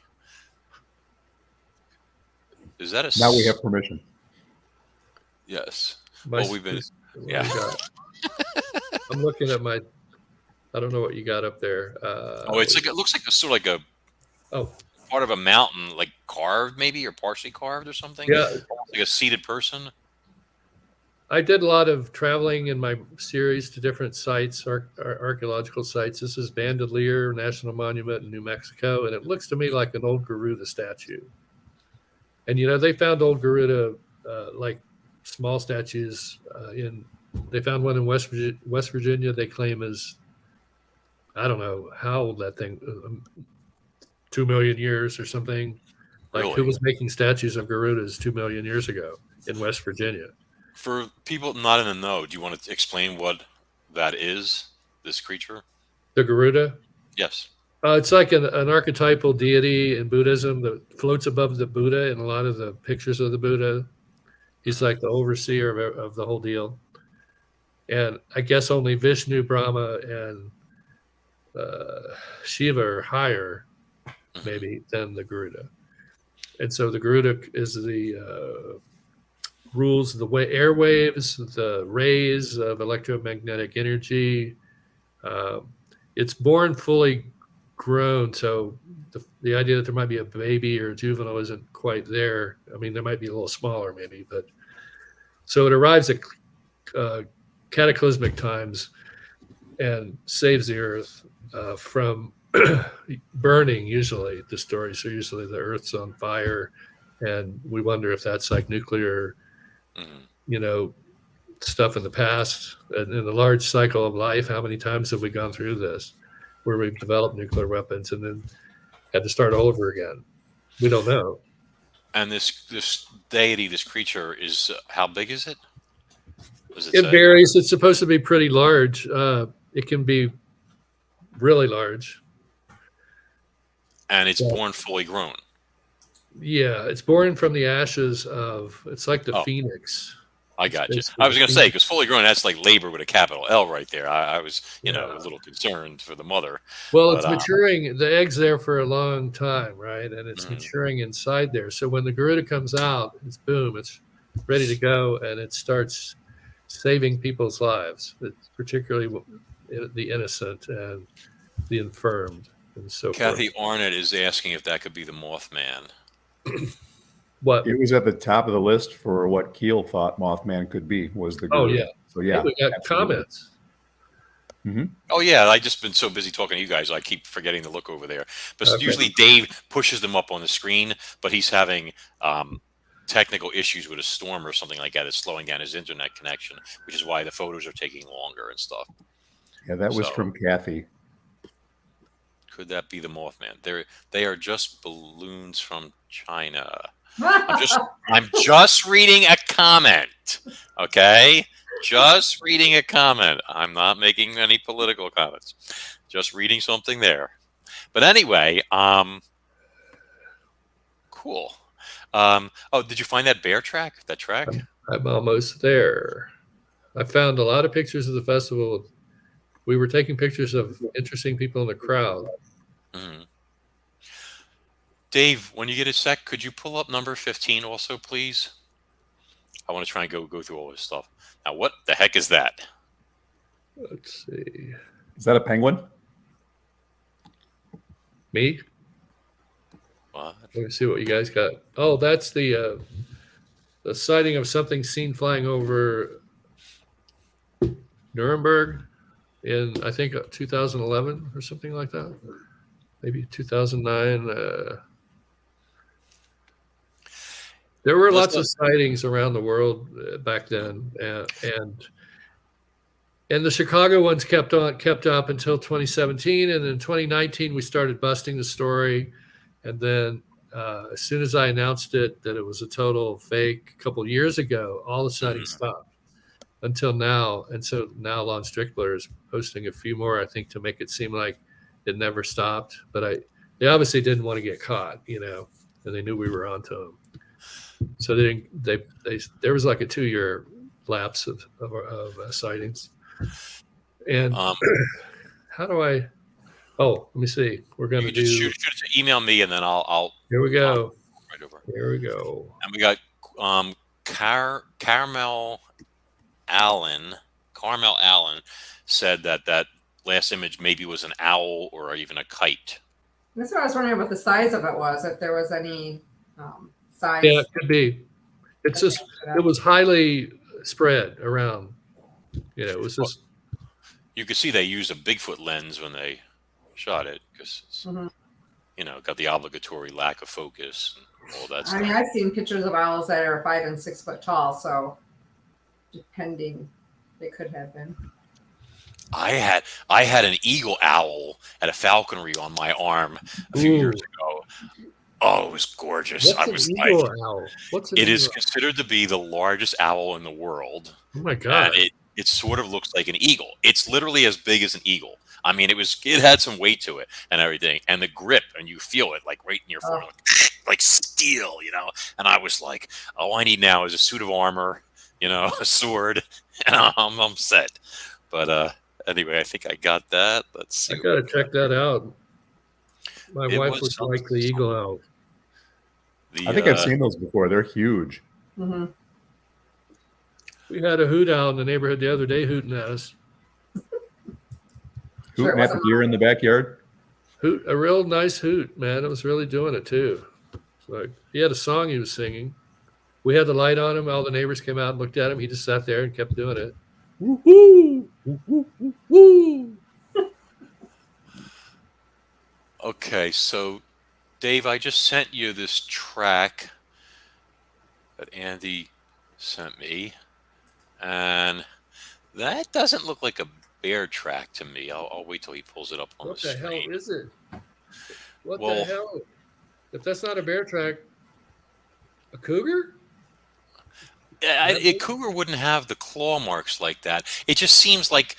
S2: Is that a...
S3: Now we have permission.
S2: Yes. We've been... Yeah.
S4: I'm looking at my... I don't know what you got up there.
S2: It looks like sort of like a part of a mountain, like carved maybe, or partially carved or something.
S4: Yeah.
S2: Like a seated person.
S4: I did a lot of traveling in my series to different sites, archaeological sites. This is Bandelier National Monument in New Mexico, and it looks to me like an old Garuda statue. And, they found old Garuda, like small statues they found one in West Virginia they claim is, I don't know how old that thing, 2 million years or something. Like
S2: Really?
S4: Who was making statues of Garudas 2 million years ago in West Virginia?
S2: For people not in the know, do you want to explain what that is, this creature?
S4: The Garuda?
S2: Yes.
S4: It's like an archetypal deity in Buddhism that floats above the Buddha in a lot of the pictures of the Buddha. He's like the overseer of the whole deal. And I guess only Vishnu, Brahma, and Shiva are higher, maybe, than the Garuda. And so the Garuda is the rules the airwaves, the rays of electromagnetic energy. It's born fully grown, so the idea that there might be a baby or a juvenile isn't quite there. I mean, there might be a little smaller maybe, but so it arrives at cataclysmic times and saves the earth from burning. Usually the stories are usually the earth's on fire, and we wonder if that's like nuclear stuff in the past. And in the large cycle of life, how many times have we gone through this where we've developed nuclear weapons and then had to start all over again? We don't know.
S2: And this deity, this creature, is how big is it?
S4: It varies. It's supposed to be pretty large. It can be really large.
S2: And it's born fully grown.
S4: Yeah, it's born from the ashes of, it's like the phoenix.
S2: I got you. I was going to say, because fully grown, that's like labor with a capital L right there. I was, a little concerned for the mother.
S4: Well, it's maturing. The egg's there for a long time, right? And it's maturing inside there. So when the Garuda comes out, it's boom, it's ready to go, and it starts saving people's lives, particularly the innocent and the infirmed and so
S2: Kathy
S4: forth.
S2: Arnott is asking if that could be the Mothman.
S4: What?
S3: It was at the top of the list for what Keel thought Mothman could be, was the guru.
S4: Oh, yeah.
S3: So yeah.
S4: Hey, we got
S3: absolutely.
S4: comments.
S2: Oh yeah, I just been so busy talking to you guys, I keep forgetting to look over there. But
S4: Okay.
S2: usually Dave pushes them up on the screen, but he's having technical issues with a storm or something like that. It's slowing down his internet connection, which is why the photos are taking longer and stuff.
S3: Yeah, that was
S2: So-
S3: from Kathy.
S2: Could that be the Mothman? They are just balloons from China.
S6: Oh,
S2: I'm just reading a comment. Okay? Just reading a comment. I'm not making any political comments. Just reading something there. But anyway, cool. Oh, did you find that bear track? That track?
S4: I'm almost there. I found a lot of pictures of the festival. We were taking pictures of interesting people in the crowd.
S2: Mhm. Dave, when you get a sec, could you pull up number 15 also, please? I want to try and go through all this stuff. Now, what the heck is that?
S4: Let's see.
S3: Is that a penguin?
S4: Me?
S2: What?
S4: Let me see what you guys got. Oh, that's the sighting of something seen flying over Nuremberg in, I think, 2011 or something like that. Maybe 2009. There were lots of sightings around the world back then, and the Chicago ones kept up until 2017, and in 2019 we started busting the story, and then as soon as I announced it that it was a total fake a couple years ago, all the sightings stopped until now, and so now Lon Strickler is posting a few more, I think, to make it seem like it never stopped, but they obviously didn't want to get caught, and they knew we were onto them. So there was like a 2-year lapse of sightings. And how do I? Oh, let me see. We're going to do.
S2: Shoot it to email me, and then I'll.
S4: Here we go.
S2: Right over.
S4: Here we go.
S2: And we got Carmel Allen. Carmel Allen said that last image maybe was an owl or even a kite.
S6: that's what I was wondering what the size of it was, if there was any size.
S4: Yeah, it could be. It's just it was highly spread around. It was just.
S2: You could see they used a Bigfoot lens when they shot it because got the obligatory lack of focus and all that stuff.
S6: I mean, I've seen pictures of owls that are 5 and 6 foot tall, so depending, they could have been.
S2: I had an eagle owl at a falconry on my arm a few years ago. Oh, it was gorgeous.
S4: What's an eagle owl?
S2: It is considered to be the largest owl in the world.
S4: Oh my god!
S2: And it sort of looks like an eagle. It's literally as big as an eagle. I mean, it had some weight to it and everything, and the grip, and you feel it like right in your forearm, like steel, And I was like, all I need now is a suit of armor, a sword, and I'm set. But anyway, I think I got that. Let's see.
S4: I gotta check that out. My wife would like the eagle owl.
S3: I think I've seen those before. They're huge.
S6: Mm-hmm.
S4: We had a hoot owl in the neighborhood the other day hooting at us.
S3: Hooting at the deer in the backyard?
S4: Hoot, a real nice hoot, man. It was really doing it too. It's like he had a song he was singing. We had the light on him. All the neighbors came out and looked at him. He just sat there and kept doing it. Woo-hoo! Woo-hoo!
S2: Okay, so Dave, I just sent you this track that Andy sent me, and that doesn't look like a bear track to me. I'll wait till he pulls it up on the screen.
S4: What the hell is it? What the hell? If that's not a bear track, a cougar?
S2: A cougar wouldn't have the claw marks like that. It just seems like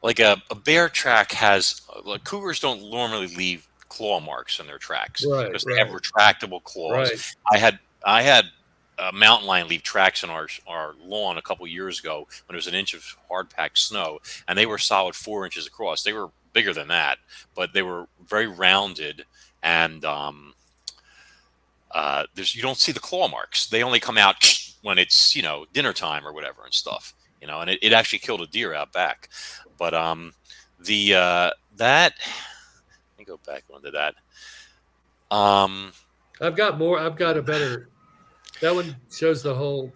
S2: a bear track has. Cougars don't normally leave claw marks in their tracks because they have retractable claws.
S4: Right.
S2: I had a mountain lion leave tracks in our lawn a couple years ago when it was an inch of hard packed snow, and they were solid 4 inches across. They were bigger than that, but they were very rounded, and you don't see the claw marks. They only come out when it's dinner time or whatever and stuff, and it actually killed a deer out back. But the that let me go back onto that.
S4: I've got more. I've got a better. That one shows the whole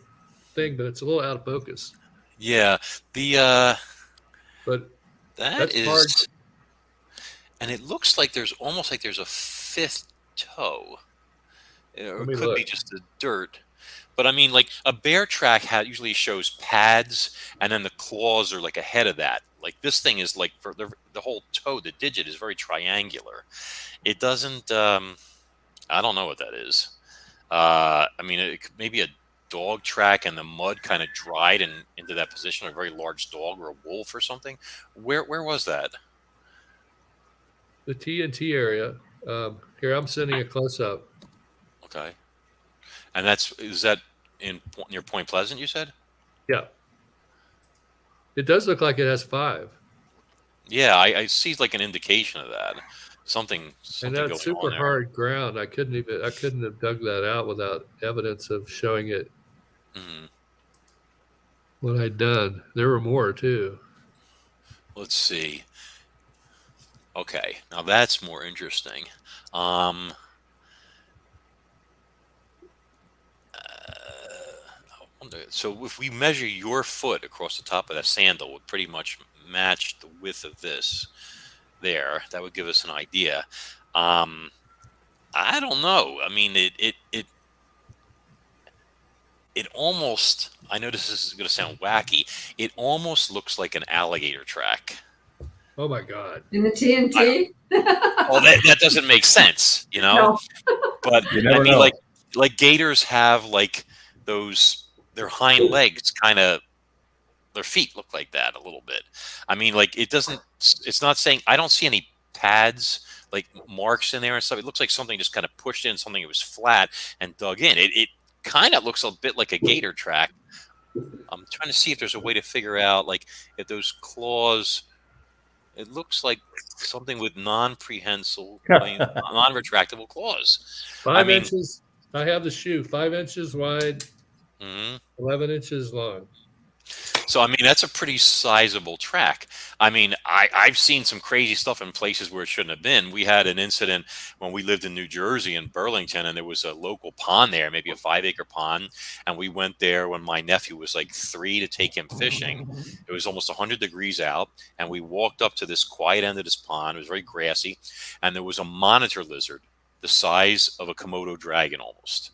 S4: thing, but it's a little out of focus.
S2: Yeah, the
S4: But
S2: that
S4: that's
S2: is,
S4: hard.
S2: and it looks like there's almost like there's a fifth toe, or
S4: Let
S2: it
S4: me
S2: could be
S4: look.
S2: just the dirt. But I mean, like a bear track usually shows pads, and then the claws are like ahead of that. Like this thing is like for the whole toe, the digit is very triangular. It doesn't. I don't know what that is. I mean, maybe a dog track and the mud kind of dried and into that position. A very large dog or a wolf or something. Where was that?
S4: The TNT area. Here, I'm sending a close up.
S2: Okay, and is that near Point Pleasant? You said.
S4: Yeah. It does look like it has 5.
S2: Yeah, I see like an indication of that. Something
S4: And
S2: going
S4: that's
S2: on
S4: super
S2: there.
S4: hard ground. I couldn't have dug that out without evidence of showing it
S2: Mhm.
S4: what I'd done. There were more too.
S2: Let's see. Okay, now that's more interesting. I wonder, so if we measure your foot across the top of that sandal, it would pretty much match the width of this there. That would give us an idea. I don't know. I mean, it almost. I know this is going to sound wacky. It almost looks like an alligator track.
S4: Oh my God.
S6: In the TNT?
S2: Well, that doesn't make sense,
S6: No.
S2: But
S3: You
S2: I
S3: never
S2: mean,
S3: know.
S2: like gators have like their hind legs kind of, their feet look like that a little bit. I mean, like it's not saying, I don't see any pads like marks in there and stuff. It looks like something just kind of pushed in, something that was flat and dug in. It kind of looks a bit like a gator track. I'm trying to see if there's a way to figure out like if those claws. It looks like something with non-prehensile, non-retractable claws.
S4: 5 inches. I have the shoe 5 inches wide,
S2: Mhm.
S4: 11 inches long.
S2: So, I mean, that's a pretty sizable track. I mean, I've seen some crazy stuff in places where it shouldn't have been. We had an incident when we lived in New Jersey in Burlington, and there was a local pond there, maybe a 5-acre pond. And we went there when my nephew was like 3 to take him fishing. It was almost 100 degrees out. And we walked up to this quiet end of this pond. It was very grassy. And there was a monitor lizard the size of a Komodo dragon almost.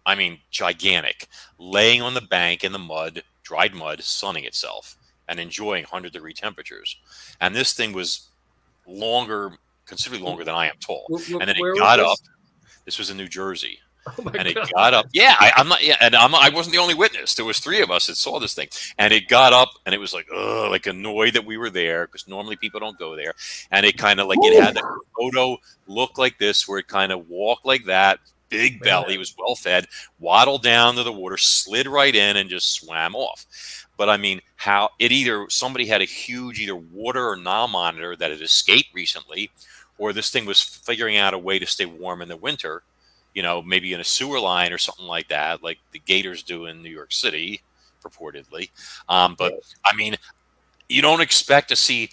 S2: I mean, gigantic, laying on the bank in the mud, dried mud, sunning itself and enjoying 100-degree temperatures. And this thing was considerably longer than I am tall. And then it got up. This was in New Jersey.
S4: Oh my
S2: And it
S4: God.
S2: got up. Yeah, I'm not. Yeah, and I wasn't the only witness. There was 3 of us that saw this thing. And it got up, and it was like, like annoyed that we were there because normally people don't go there. And it kind of like it had that photo look like this, where it kind of walked like that. Big belly, was well fed, waddled down to the water, slid right in, and just swam off. But I mean, how it either somebody had a huge either water or Nile monitor that had escaped recently, or this thing was figuring out a way to stay warm in the winter, maybe in a sewer line or something like that, like the gators do in New York City, purportedly. But I mean, you don't expect to see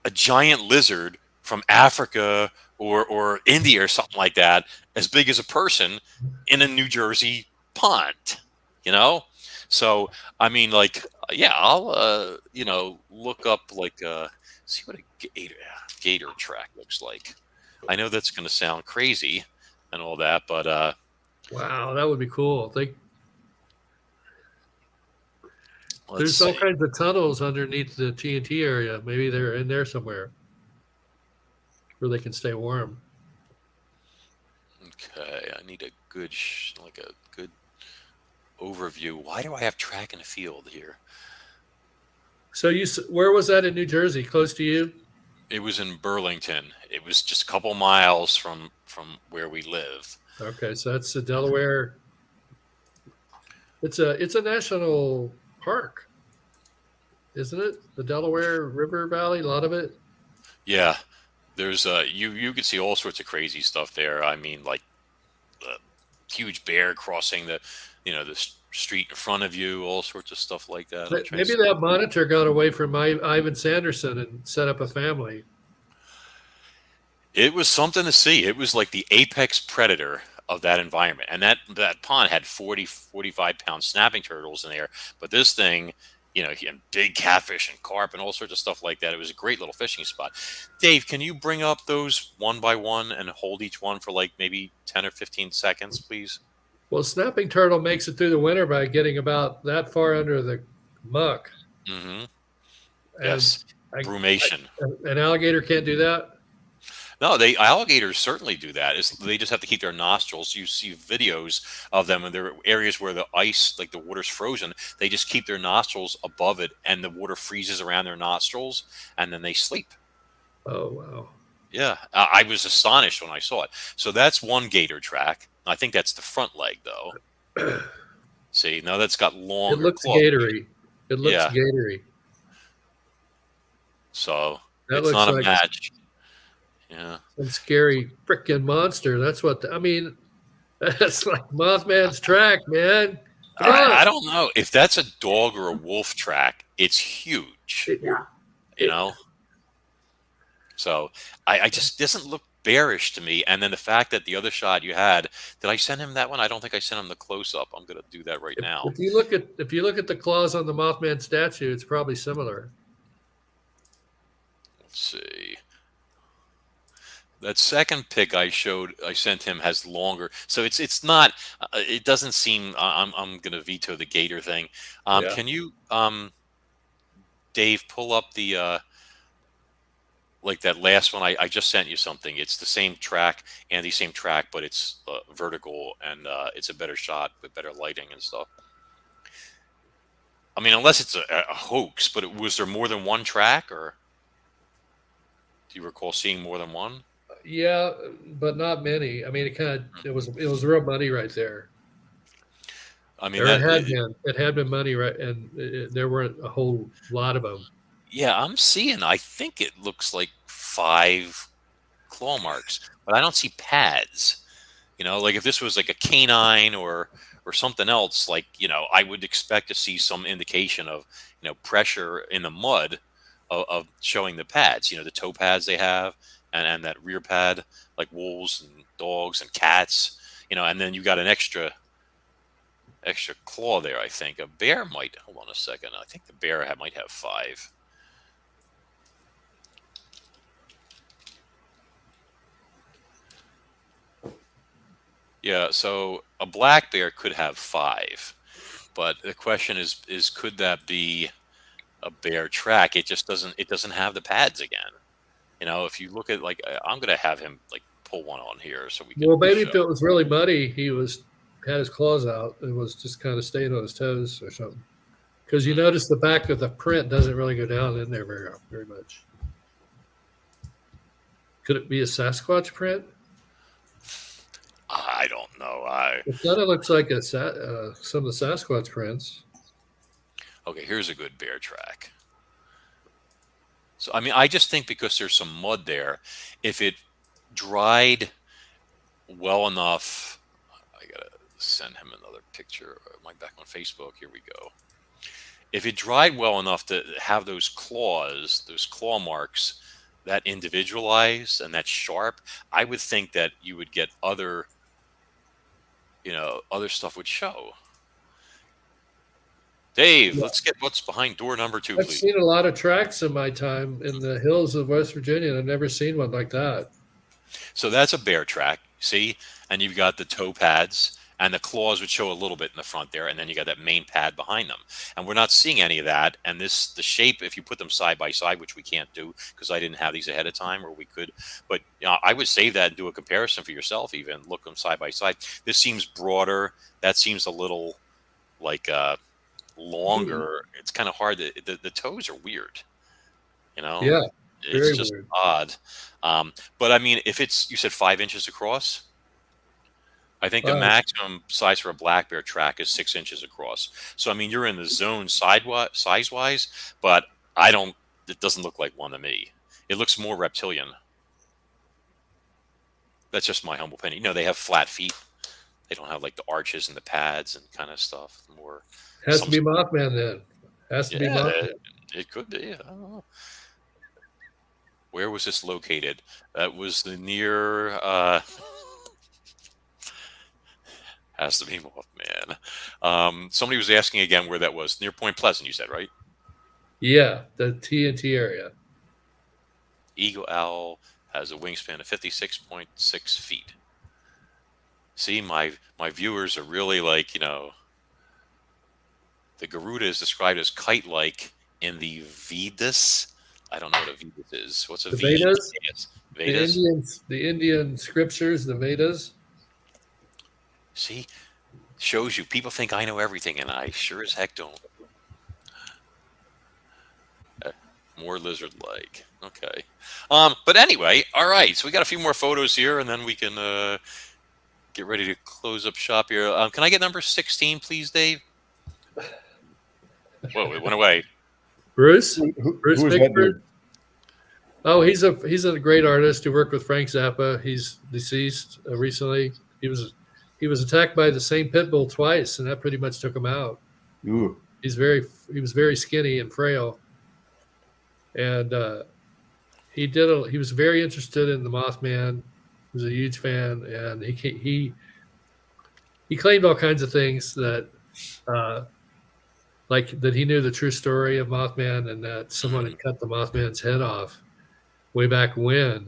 S2: a giant lizard from Africa or India or something like that, as big as a person, in a New Jersey pond, So, I mean, like, yeah, I'll, look up, like, see what a gator track looks like. I know that's going to sound crazy and all that, but
S4: wow, that would be cool. There's
S2: see.
S4: all kinds of tunnels underneath the TNT area. Maybe they're in there somewhere where they can stay warm.
S2: Okay, I need a good overview. Why do I have track in the field here?
S4: So where was that in New Jersey? Close to you?
S2: It was in Burlington. It was just a couple miles from where we live.
S4: Okay, so that's the Delaware. It's a national park, isn't it? The Delaware River Valley, a lot of it.
S2: Yeah, there's you can see all sorts of crazy stuff there. I mean, like a huge bear crossing the street in front of you, all sorts of stuff like that. I'm trying to
S4: Maybe
S2: see.
S4: that monitor got away from Ivan Sanderson and set up a family.
S2: It was something to see. It was like the apex predator of that environment. And that pond had 40, 45-pound snapping turtles in there. But this thing, you know, he had big catfish and carp and all sorts of stuff like that. It was a great little fishing spot. Dave, can you bring up those one by one and hold each one for like maybe 10 or 15 seconds, please?
S4: Well, snapping turtle makes it through the winter by getting about that far under the muck.
S2: Mm-hmm.
S4: And
S2: Yes. Brumation.
S4: An alligator can't do that?
S2: No, alligators certainly do that. They just have to keep their nostrils. You see videos of them, and there are areas where the ice, like the water's frozen. They just keep their nostrils above it, and the water freezes around their nostrils, and then they sleep.
S4: Oh, wow.
S2: Yeah, I was astonished when I saw it. So that's one gator track. I think that's the front leg, though. See, now that's got longer.
S4: It looks
S2: claws.
S4: gatory. It looks gatory.
S2: So
S4: That
S2: it's
S4: looks
S2: not a
S4: like
S2: match. Yeah.
S4: some scary freaking monster. That's what I mean. That's like Mothman's track, man. Come on.
S2: I don't know if that's a dog or a wolf track. It's huge.
S6: Yeah.
S2: You know. So I just doesn't look bearish to me. And then the fact that the other shot you had, did I send him that one? I don't think I sent him the close up. I'm gonna do that right now.
S4: If you look at the claws on the Mothman statue, it's probably similar.
S2: Let's see. That second pic I sent him has longer, so it's not. It doesn't seem. I'm gonna veto the gator thing.
S4: Yeah.
S2: Can you, Dave, pull up the like that last one? I just sent you something. It's the same track, Andy, same track, but it's vertical and it's a better shot with better lighting and stuff. I mean, unless it's a hoax, but was there more than one track, or do you recall seeing more than one?
S4: Yeah, but not many. I mean, it was real money right there.
S2: I mean,
S4: it had been money, right? And there weren't a whole lot of them.
S2: Yeah, I'm seeing. I think it looks like 5 claw marks, but I don't see pads. You know, like if this was like a canine or something else, like, you know, I would expect to see some indication of, you know, pressure in the mud of showing the pads. You know, the toe pads they have. And that rear pad, like wolves and dogs and cats, you know, and then you got an extra claw there. I think a bear might. Hold on a second. I think the bear might have 5. Yeah, so a black bear could have 5, but the question is could that be a bear track? It just doesn't. It doesn't have the pads again. You know, if you look at, like, I'm going to have him like pull one on here so we can.
S4: Well, maybe if it was really muddy, he had his claws out and was just kind of staying on his toes or something. Because you notice the back of the print doesn't really go down in there very much. Could it be a Sasquatch print?
S2: I don't know.
S4: It kind of looks like some of the Sasquatch prints.
S2: Okay, here's a good bear track. So, I mean, I just think because there's some mud there, if it dried well enough, I got to send him another picture. Am I back on Facebook? Here we go. If it dried well enough to have those claws, those claw marks, that individualized and that sharp, I would think that you would get other stuff would show. Dave, let's get what's behind door number 2,
S4: I've
S2: please.
S4: seen a lot of tracks in my time in the hills of West Virginia, and I've never seen one like that.
S2: So that's a bear track, see? And you've got the toe pads, and the claws would show a little bit in the front there, and then you got that main pad behind them. And we're not seeing any of that. And the shape, if you put them side by side, which we can't do because I didn't have these ahead of time, or we could, but I would save that and do a comparison for yourself, even look them side by side. This seems broader. That seems a little like longer. It's kind of hard. The toes are weird, you know?
S4: Yeah,
S2: it's just
S4: weird.
S2: odd. But I mean, if you said 5 inches across, I think the maximum size for a black bear track is 6 inches across. So I mean, you're in the zone size wise, but it doesn't look like one to me. It looks more reptilian. That's just my humble opinion. You know, they have flat feet they don't have like the arches and the pads and kind of stuff. More
S4: Has to be Mothman then. Has to be
S2: yeah,
S4: Mothman.
S2: it could be. I don't know. Where was this located? That was the near. Has to be Mothman. Somebody was asking again where that was. Near Point Pleasant, you said, right?
S4: Yeah, the TNT area.
S2: Eagle Owl has a wingspan of 56.6 feet. See, my viewers are really like, the Garuda is described as kite-like in the Vedas. I don't know what a Vedas is. What's a
S4: The
S2: Vedas?
S4: Vedas?
S2: Yes. Vedas.
S4: The Indian scriptures, the Vedas.
S2: See, shows you people think I know everything, and I sure as heck don't. More lizard-like. Okay. But anyway, all right. So we got a few more photos here, and then we can get ready to close up shop here. Can I get number 16, please, Dave? Whoa, it went away.
S4: Bruce?
S3: Bruce Bickford?
S4: Oh, he's a great artist who worked with Frank Zappa. He's deceased recently. He was attacked by the same pit bull twice, and that pretty much took him out.
S3: Ooh.
S4: He was very skinny and frail. And he was very interested in the Mothman. He was a huge fan, and he claimed all kinds of things that, like that he knew the true story of Mothman, and that someone had cut the Mothman's head off way back when,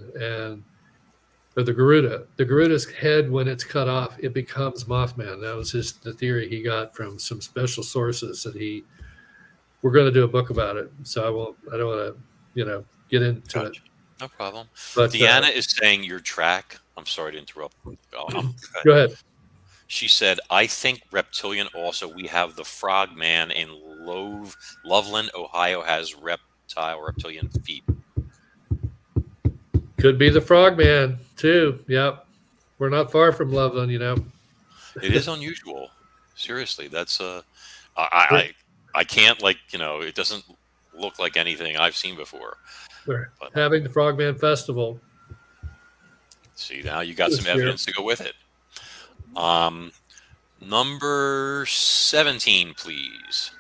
S4: or the Garuda's head, when it's cut off, it becomes Mothman. That was the theory he got from some special sources that we're going to do a book about it. So I don't want to, get into it.
S2: No problem.
S4: But
S2: Deanna is saying your track. I'm sorry to interrupt.
S4: Go ahead.
S2: She said, I think reptilian also. We have the Frogman in Loveland, Ohio has reptilian feet.
S4: Could be the Frogman too. Yep. We're not far from Loveland,
S2: It is unusual. Seriously. That's I can't it doesn't look like anything I've seen before.
S4: We're having the Frogman Festival.
S2: See, now you got some evidence to go with it. Number 17, please.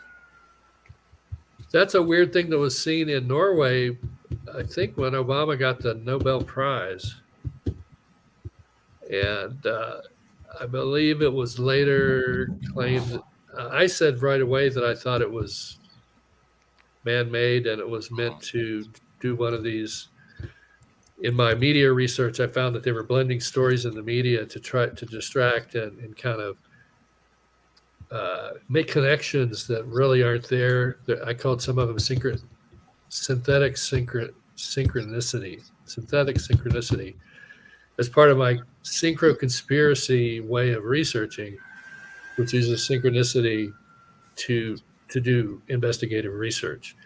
S4: That's a weird thing that was seen in Norway, I think, when Obama got the Nobel Prize. And I believe it was later claimed. I said right away that I thought it was man-made and it was meant to do one of these. In my media research, I found that they were blending stories in the media to try to distract and kind of make connections that really aren't there. I called some of them synthetic synchronicity. As part of my synchro-conspiracy way of researching, which uses synchronicity to do investigative research.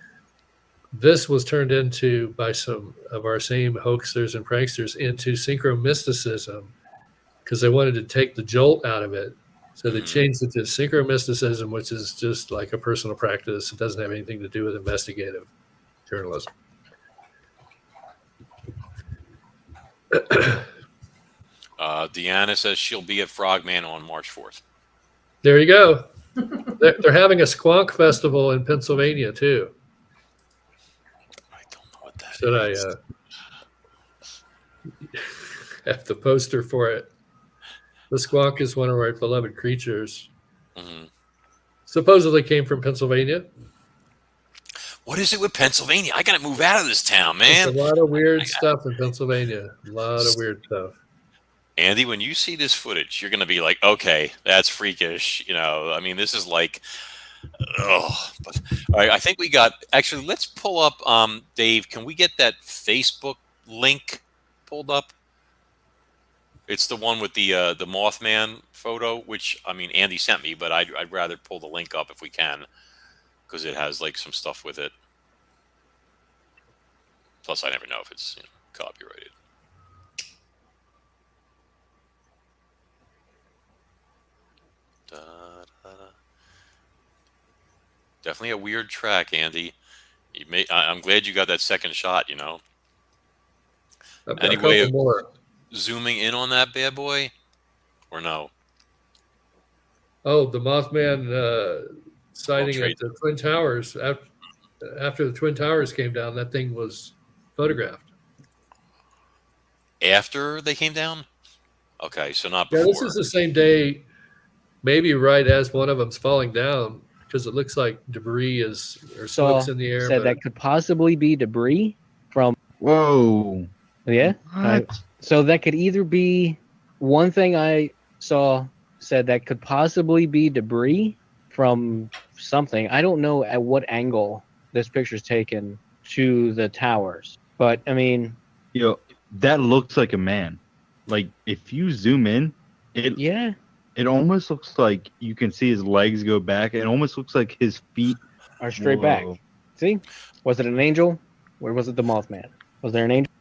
S4: This was turned into, by some of our same hoaxers and pranksters, into synchromysticism, because they wanted to take the jolt out of it. So they changed it to synchromysticism, which is just like a personal practice. It doesn't have anything to do with investigative journalism.
S2: Deanna says she'll be at Frogman on March 4th.
S4: There you go. They're having a Squonk Festival in Pennsylvania, too.
S2: I don't know what that
S4: Should
S2: is.
S4: I have the poster for it? The squonk is one of our beloved creatures.
S2: Mm-hmm.
S4: Supposedly came from Pennsylvania.
S2: What is it with Pennsylvania? I got to move out of this town, man.
S4: There's a lot of weird stuff in Pennsylvania. A lot of weird stuff.
S2: Andy, when you see this footage, you're going to be like, okay, that's freakish. This is like, but all right, I think we got, actually, let's pull up, Dave, can we get that Facebook link pulled up? It's the one with the Mothman photo, which, Andy sent me, but I'd rather pull the link up if we can, because it has like some stuff with it. Plus, I never know if it's copyrighted. Definitely a weird track, Andy. I'm glad you got that second shot. Any way of zooming in on that bad boy, or no?
S4: Oh, the Mothman sighting
S2: Trade.
S4: at the Twin Towers. After the Twin Towers came down, that thing was photographed.
S2: After they came down? Okay, so not
S4: Yeah, this
S2: before.
S4: is the same day, maybe right as one of them's falling down, because it looks like debris or smoke's in the air.
S7: Said that could possibly be debris from.
S8: Whoa.
S7: Yeah. So that could either be one thing I saw said that could possibly be debris from something. I don't know at what angle this picture's taken to the towers, but I mean,
S8: That looks like a man. Like if you zoom in, it almost looks like you can see his legs go back. It almost looks like his feet
S7: are straight back. See? Was it an angel? Or was it the Mothman? Was there an angel?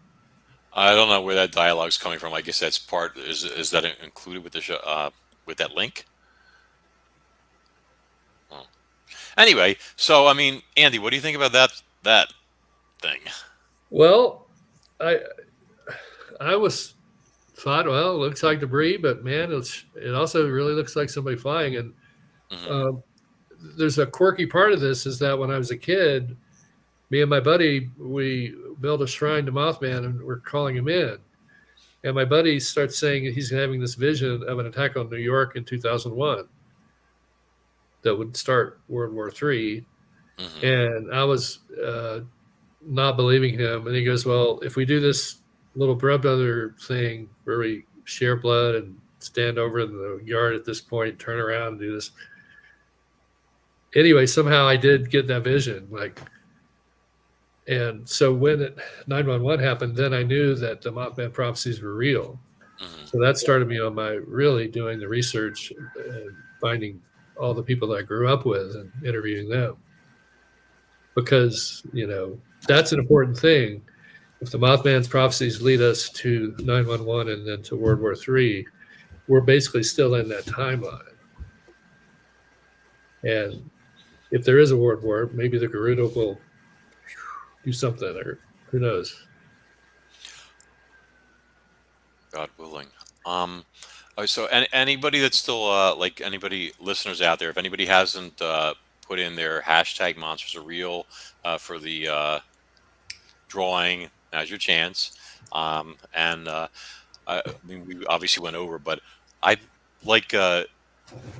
S2: I don't know where that dialogue's coming from. I guess that's part. Is that included with the show, with that link? Oh. Anyway, so I mean, Andy, what do you think about that thing?
S4: Well, I thought, well, it looks like debris, but man, it also really looks like somebody flying. And there's a quirky part of this is that when I was a kid, me and my buddy, we built a shrine to Mothman and we're calling him in. And my buddy starts saying he's having this vision of an attack on New York in 2001 that would start World War III. And I was not believing him. And he goes, well, if we do this little brother thing where we share blood and stand over in the yard at this point, turn around and do this. Anyway, somehow I did get that vision. And so when 9/11 happened, then I knew that the Mothman prophecies were real. So that started me on my really doing the research and finding all the people that I grew up with and interviewing them. Because, that's an important thing. If the Mothman's prophecies lead us to 9/11 and then to World War III, we're basically still in that timeline. And if there is a world war, maybe the Garuda will do something, or who knows?
S2: God willing. So anybody that's still anybody listeners out there, if anybody hasn't put in their hashtag monsters are real for the drawing, now's your chance. I mean, we obviously went over, but I'd like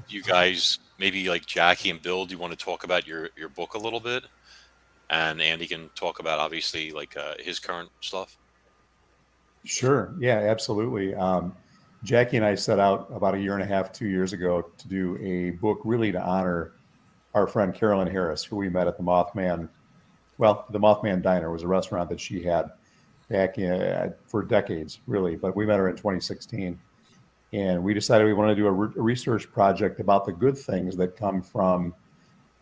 S2: you guys, maybe like Jackie and Bill, do you want to talk about your book a little bit? And Andy can talk about obviously his current stuff.
S3: Sure. Yeah, absolutely. Jackie and I set out about 1.5 years, 2 years ago to do a book really to honor our friend Carolyn Harris, who we met at the Mothman. Well, the Mothman Diner was a restaurant that she had back for decades, really. But we met her in 2016. And we decided we wanted to do a research project about the good things that come from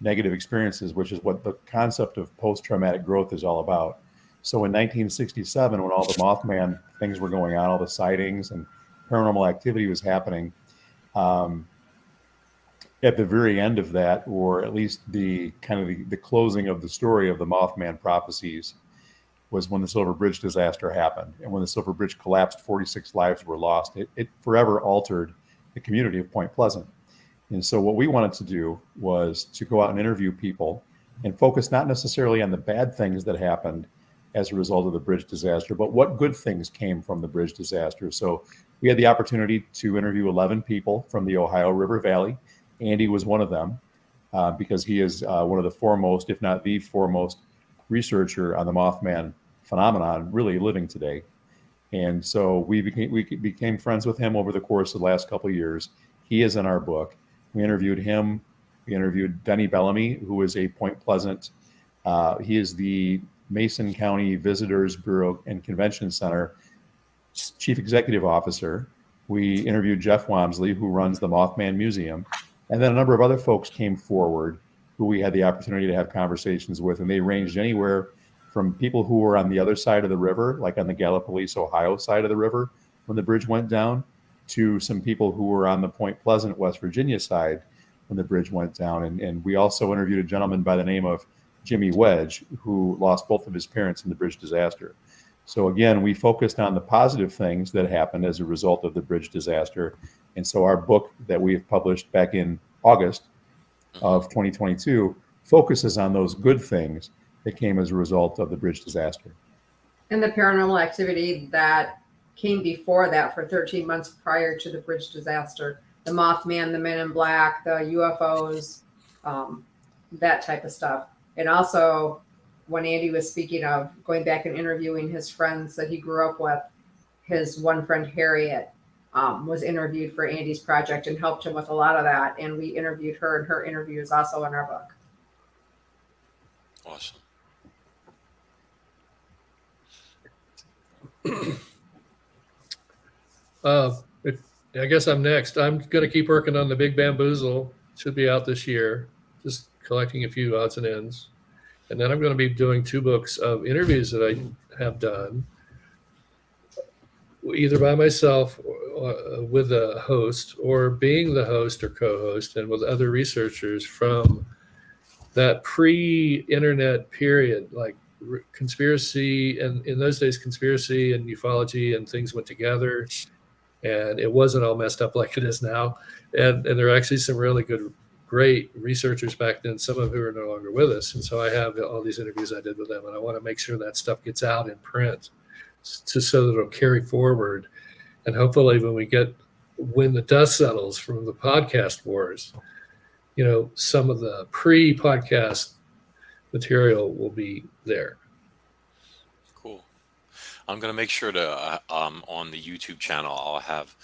S3: negative experiences, which is what the concept of post-traumatic growth is all about. So in 1967, when all the Mothman things were going on, all the sightings and paranormal activity was happening, at the very end of that, or at least the closing of the story of the Mothman prophecies, was when the Silver Bridge disaster happened. And when the Silver Bridge collapsed, 46 lives were lost. It forever altered the community of Point Pleasant. And so what we wanted to do was to go out and interview people and focus not necessarily on the bad things that happened as a result of the bridge disaster, but what good things came from the bridge disaster. So we had the opportunity to interview 11 people from the Ohio River Valley. Andy was one of them because he is one of the foremost, if not the foremost, researcher on the Mothman phenomenon really living today. And so we became friends with him over the course of the last couple of years. He is in our book. We interviewed him. We interviewed Denny Bellamy, who is a Point Pleasant. He is the Mason County Visitors Bureau and Convention Center Chief Executive Officer. We interviewed Jeff Wamsley, who runs the Mothman Museum. And then a number of other folks came forward who we had the opportunity to have conversations with. And they ranged anywhere from people who were on the other side of the river, like on the Gallipolis, Ohio side of the river when the bridge went down, to some people who were on the Point Pleasant, West Virginia side when the bridge went down. And we also interviewed a gentleman by the name of Jimmy Wedge, who lost both of his parents in the bridge disaster. So again, we focused on the positive things that happened as a result of the bridge disaster. And so our book that we have published back in August of 2022 focuses on those good things that came as a result of the bridge disaster.
S6: And the paranormal activity that came before that for 13 months prior to the bridge disaster, the Mothman, the Men in Black, the UFOs, that type of stuff. And also, when Andy was speaking of going back and interviewing his friends that he grew up with, his one friend Harriet was interviewed for Andy's project and helped him with a lot of that. And we interviewed her, and her interview is also in our book.
S2: Awesome.
S4: I guess I'm next. I'm going to keep working on the Big Bamboozle. Should be out this year. Just collecting a few odds and ends. And then I'm going to be doing 2 books of interviews that I have done, either by myself or with a host, or being the host or co-host, and with other researchers from that pre-internet period, like conspiracy. And in those days, conspiracy and ufology and things went together, and it wasn't all messed up like it is now. And there are actually some really great researchers back then, some of who are no longer with us. And so I have all these interviews I did with them, and I want to make sure that stuff gets out in print so that it'll carry forward. And hopefully when the dust settles from the podcast wars, some of the pre-podcast material will be there.
S2: Cool. I'm going to make sure to, on the YouTube channel, I'll have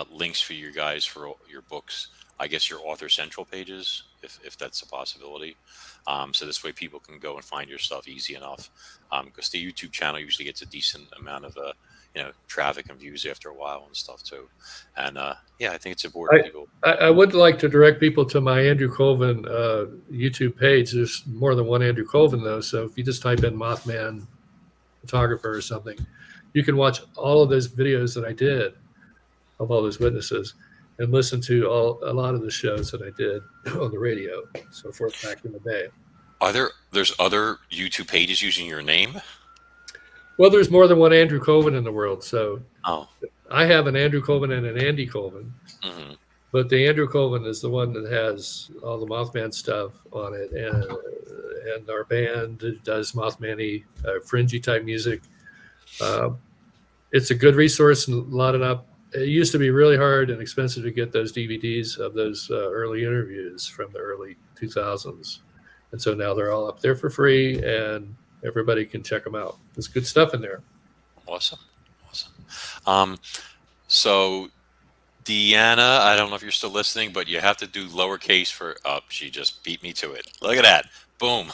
S2: links for you guys for your books. I guess your author central pages, if that's a possibility. So this way people can go and find your stuff easy enough. Because the YouTube channel usually gets a decent amount of traffic and views after a while and stuff too. And yeah, I think it's important.
S4: I would like to direct people to my Andrew Colvin YouTube page. There's more than one Andrew Colvin though. So if you just type in Mothman photographer or something, you can watch all of those videos that I did of all those witnesses, and listen to a lot of the shows that I did on the radio, so forth, back in the day.
S2: There's other YouTube pages using your name?
S4: Well, there's more than one Andrew Colvin in the world. So I have an Andrew Colvin and an Andy Colvin. Mm-hmm. But the Andrew Colvin is the one that has all the Mothman stuff on it. And our band does Mothman-y, fringy type music. It's a good resource and a lot of it used to be really hard and expensive to get those DVDs of those early interviews from the early 2000s. And so now they're all up there for free, and everybody can check them out. There's good stuff in there.
S2: Awesome. So Deanna, I don't know if you're still listening, but you have to do lowercase for up. She just beat me to it. Look at that. Boom.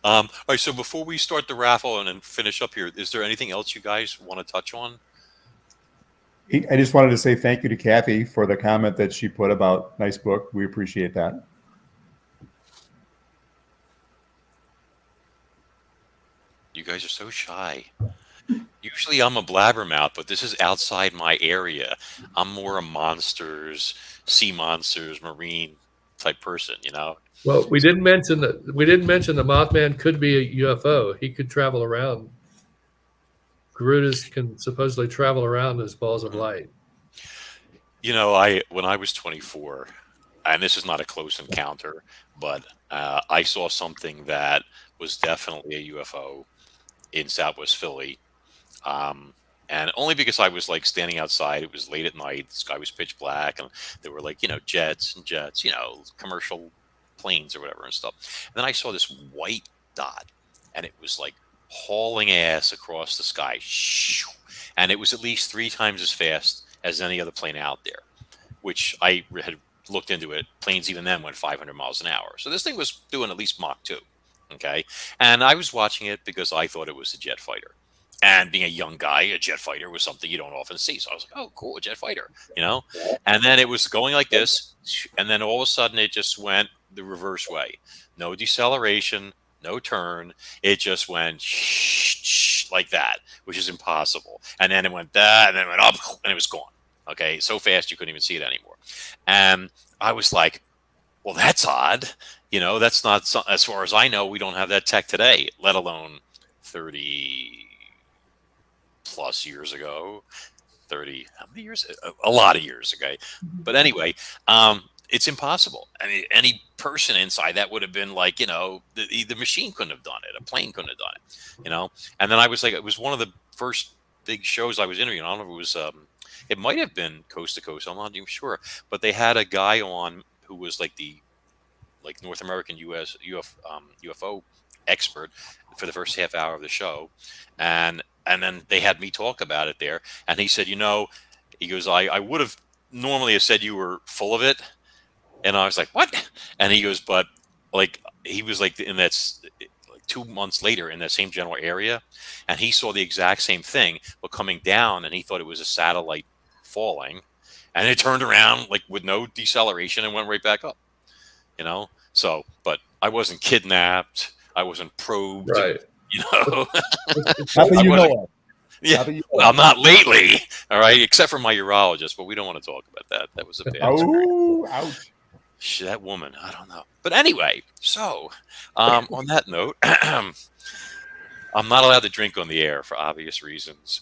S2: All right. So before we start the raffle and then finish up here, is there anything else you guys want to touch on?
S3: I just wanted to say thank you to Kathy for the comment that she put about nice book. We appreciate that.
S2: You guys are so shy. Usually I'm a blabbermouth, but this is outside my area. I'm more a monsters, sea monsters, marine type person,
S4: Well, we didn't mention the Mothman could be a UFO. He could travel around. Garudas can supposedly travel around as balls of light.
S2: When I was 24, and this is not a close encounter, but I saw something that was definitely a UFO in Southwest Philly. And only because I was standing outside, it was late at night, the sky was pitch black, and there were jets, commercial planes or whatever and stuff. And then I saw this white dot, and it was hauling ass across the sky. And it was at least 3 times as fast as any other plane out there, which I had looked into it. Planes even then went 500 miles an hour. So this thing was doing at least Mach 2. Okay. And I was watching it because I thought it was a jet fighter. And being a young guy, a jet fighter was something you don't often see. So I was like, oh, cool, a jet fighter, And then it was going like this. And then all of a sudden it just went the reverse way. No deceleration, no turn. It just went like that, which is impossible. And then it went that, and then it went up, and it was gone. Okay, so fast you couldn't even see it anymore. And I was like, well, that's odd. That's not, as far as I know, we don't have that tech today, let alone 30 plus years ago. 30, how many years? A lot of years, okay? But anyway, it's impossible. I mean, any person inside that would have been like, the machine couldn't have done it. A plane couldn't have done it, And then I was like, it was one of the first big shows I was interviewing. I don't know if it was, it might have been Coast to Coast. I'm not even sure. But they had a guy on who was like the North American UFO expert for the first half hour of the show. And then they had me talk about it there. And he said, he goes, I would have normally have said you were full of it. And I was like, what? And he goes, but he was in that 2 months later in that same general area. And he saw the exact same thing, but coming down, and he thought it was a satellite falling. And it turned around with no deceleration and went right back up, So, but I wasn't kidnapped. I wasn't probed.
S4: Right.
S3: How do you know?
S2: Yeah, well, not lately. All right, except for my urologist, but we don't want to talk about that. That was a bad.
S3: Oh, ouch!
S2: That woman, I don't know. But anyway, so on that note, I'm not allowed to drink on the air for obvious reasons.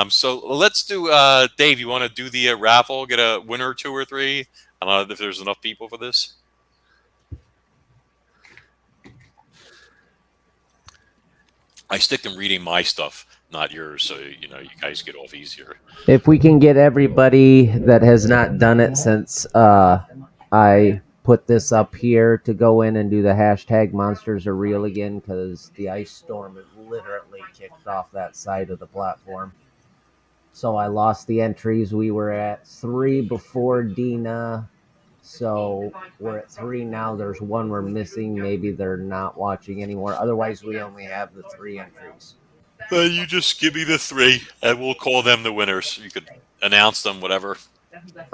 S2: So let's do. Dave, you want to do the raffle? Get a winner, 2 or 3. I don't know if there's enough people for this. I stick to reading my stuff, not yours, so you guys get off easier.
S5: If we can get everybody that has not done it since I put this up here to go in and do the hashtag monsters are real again, because the ice storm has literally kicked off that side of the platform. So I lost the entries. We were at 3 before Dina. So we're at 3 now. There's 1 we're missing. Maybe they're not watching anymore. Otherwise, we only have the 3 entries.
S2: You just give me the 3, and we'll call them the winners. You could announce them, whatever.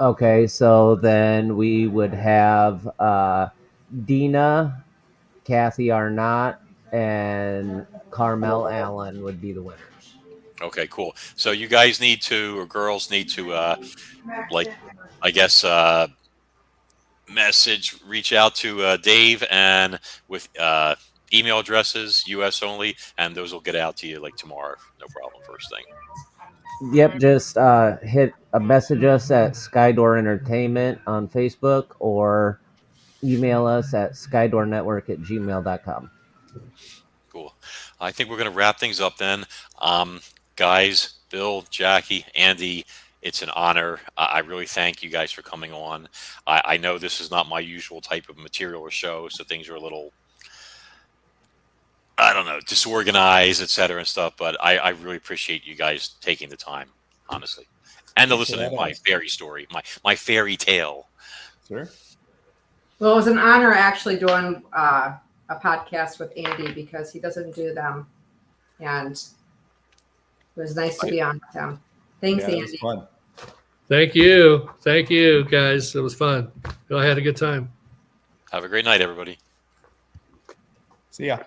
S5: Okay, so then we would have Dina, Kathy Arnott, and Carmel Allen would be the winners.
S2: Okay, cool. So you guys need to, or girls need to, I guess, reach out to Dave, and with email addresses, US only, and those will get out to you tomorrow. No problem. First thing.
S5: Yep, just message us at Skydoor Entertainment on Facebook, or email us at skydoornetwork@gmail.com.
S2: Cool. I think we're going to wrap things up then. Guys, Bill, Jackie, Andy, it's an honor. I really thank you guys for coming on. I know this is not my usual type of material or show, so things are a little, I don't know, disorganized, et cetera, and stuff, but I really appreciate you guys taking the time, honestly. And to listen to my fairy story, my fairy tale.
S3: Sure.
S6: Well, it was an honor actually doing a podcast with Andy, because he doesn't do them. And it was nice to be on with him. Thanks, Andy.
S3: It was fun.
S4: Thank you. Thank you, guys. It was fun. I had a good time.
S2: Have a great night, everybody.
S3: See ya.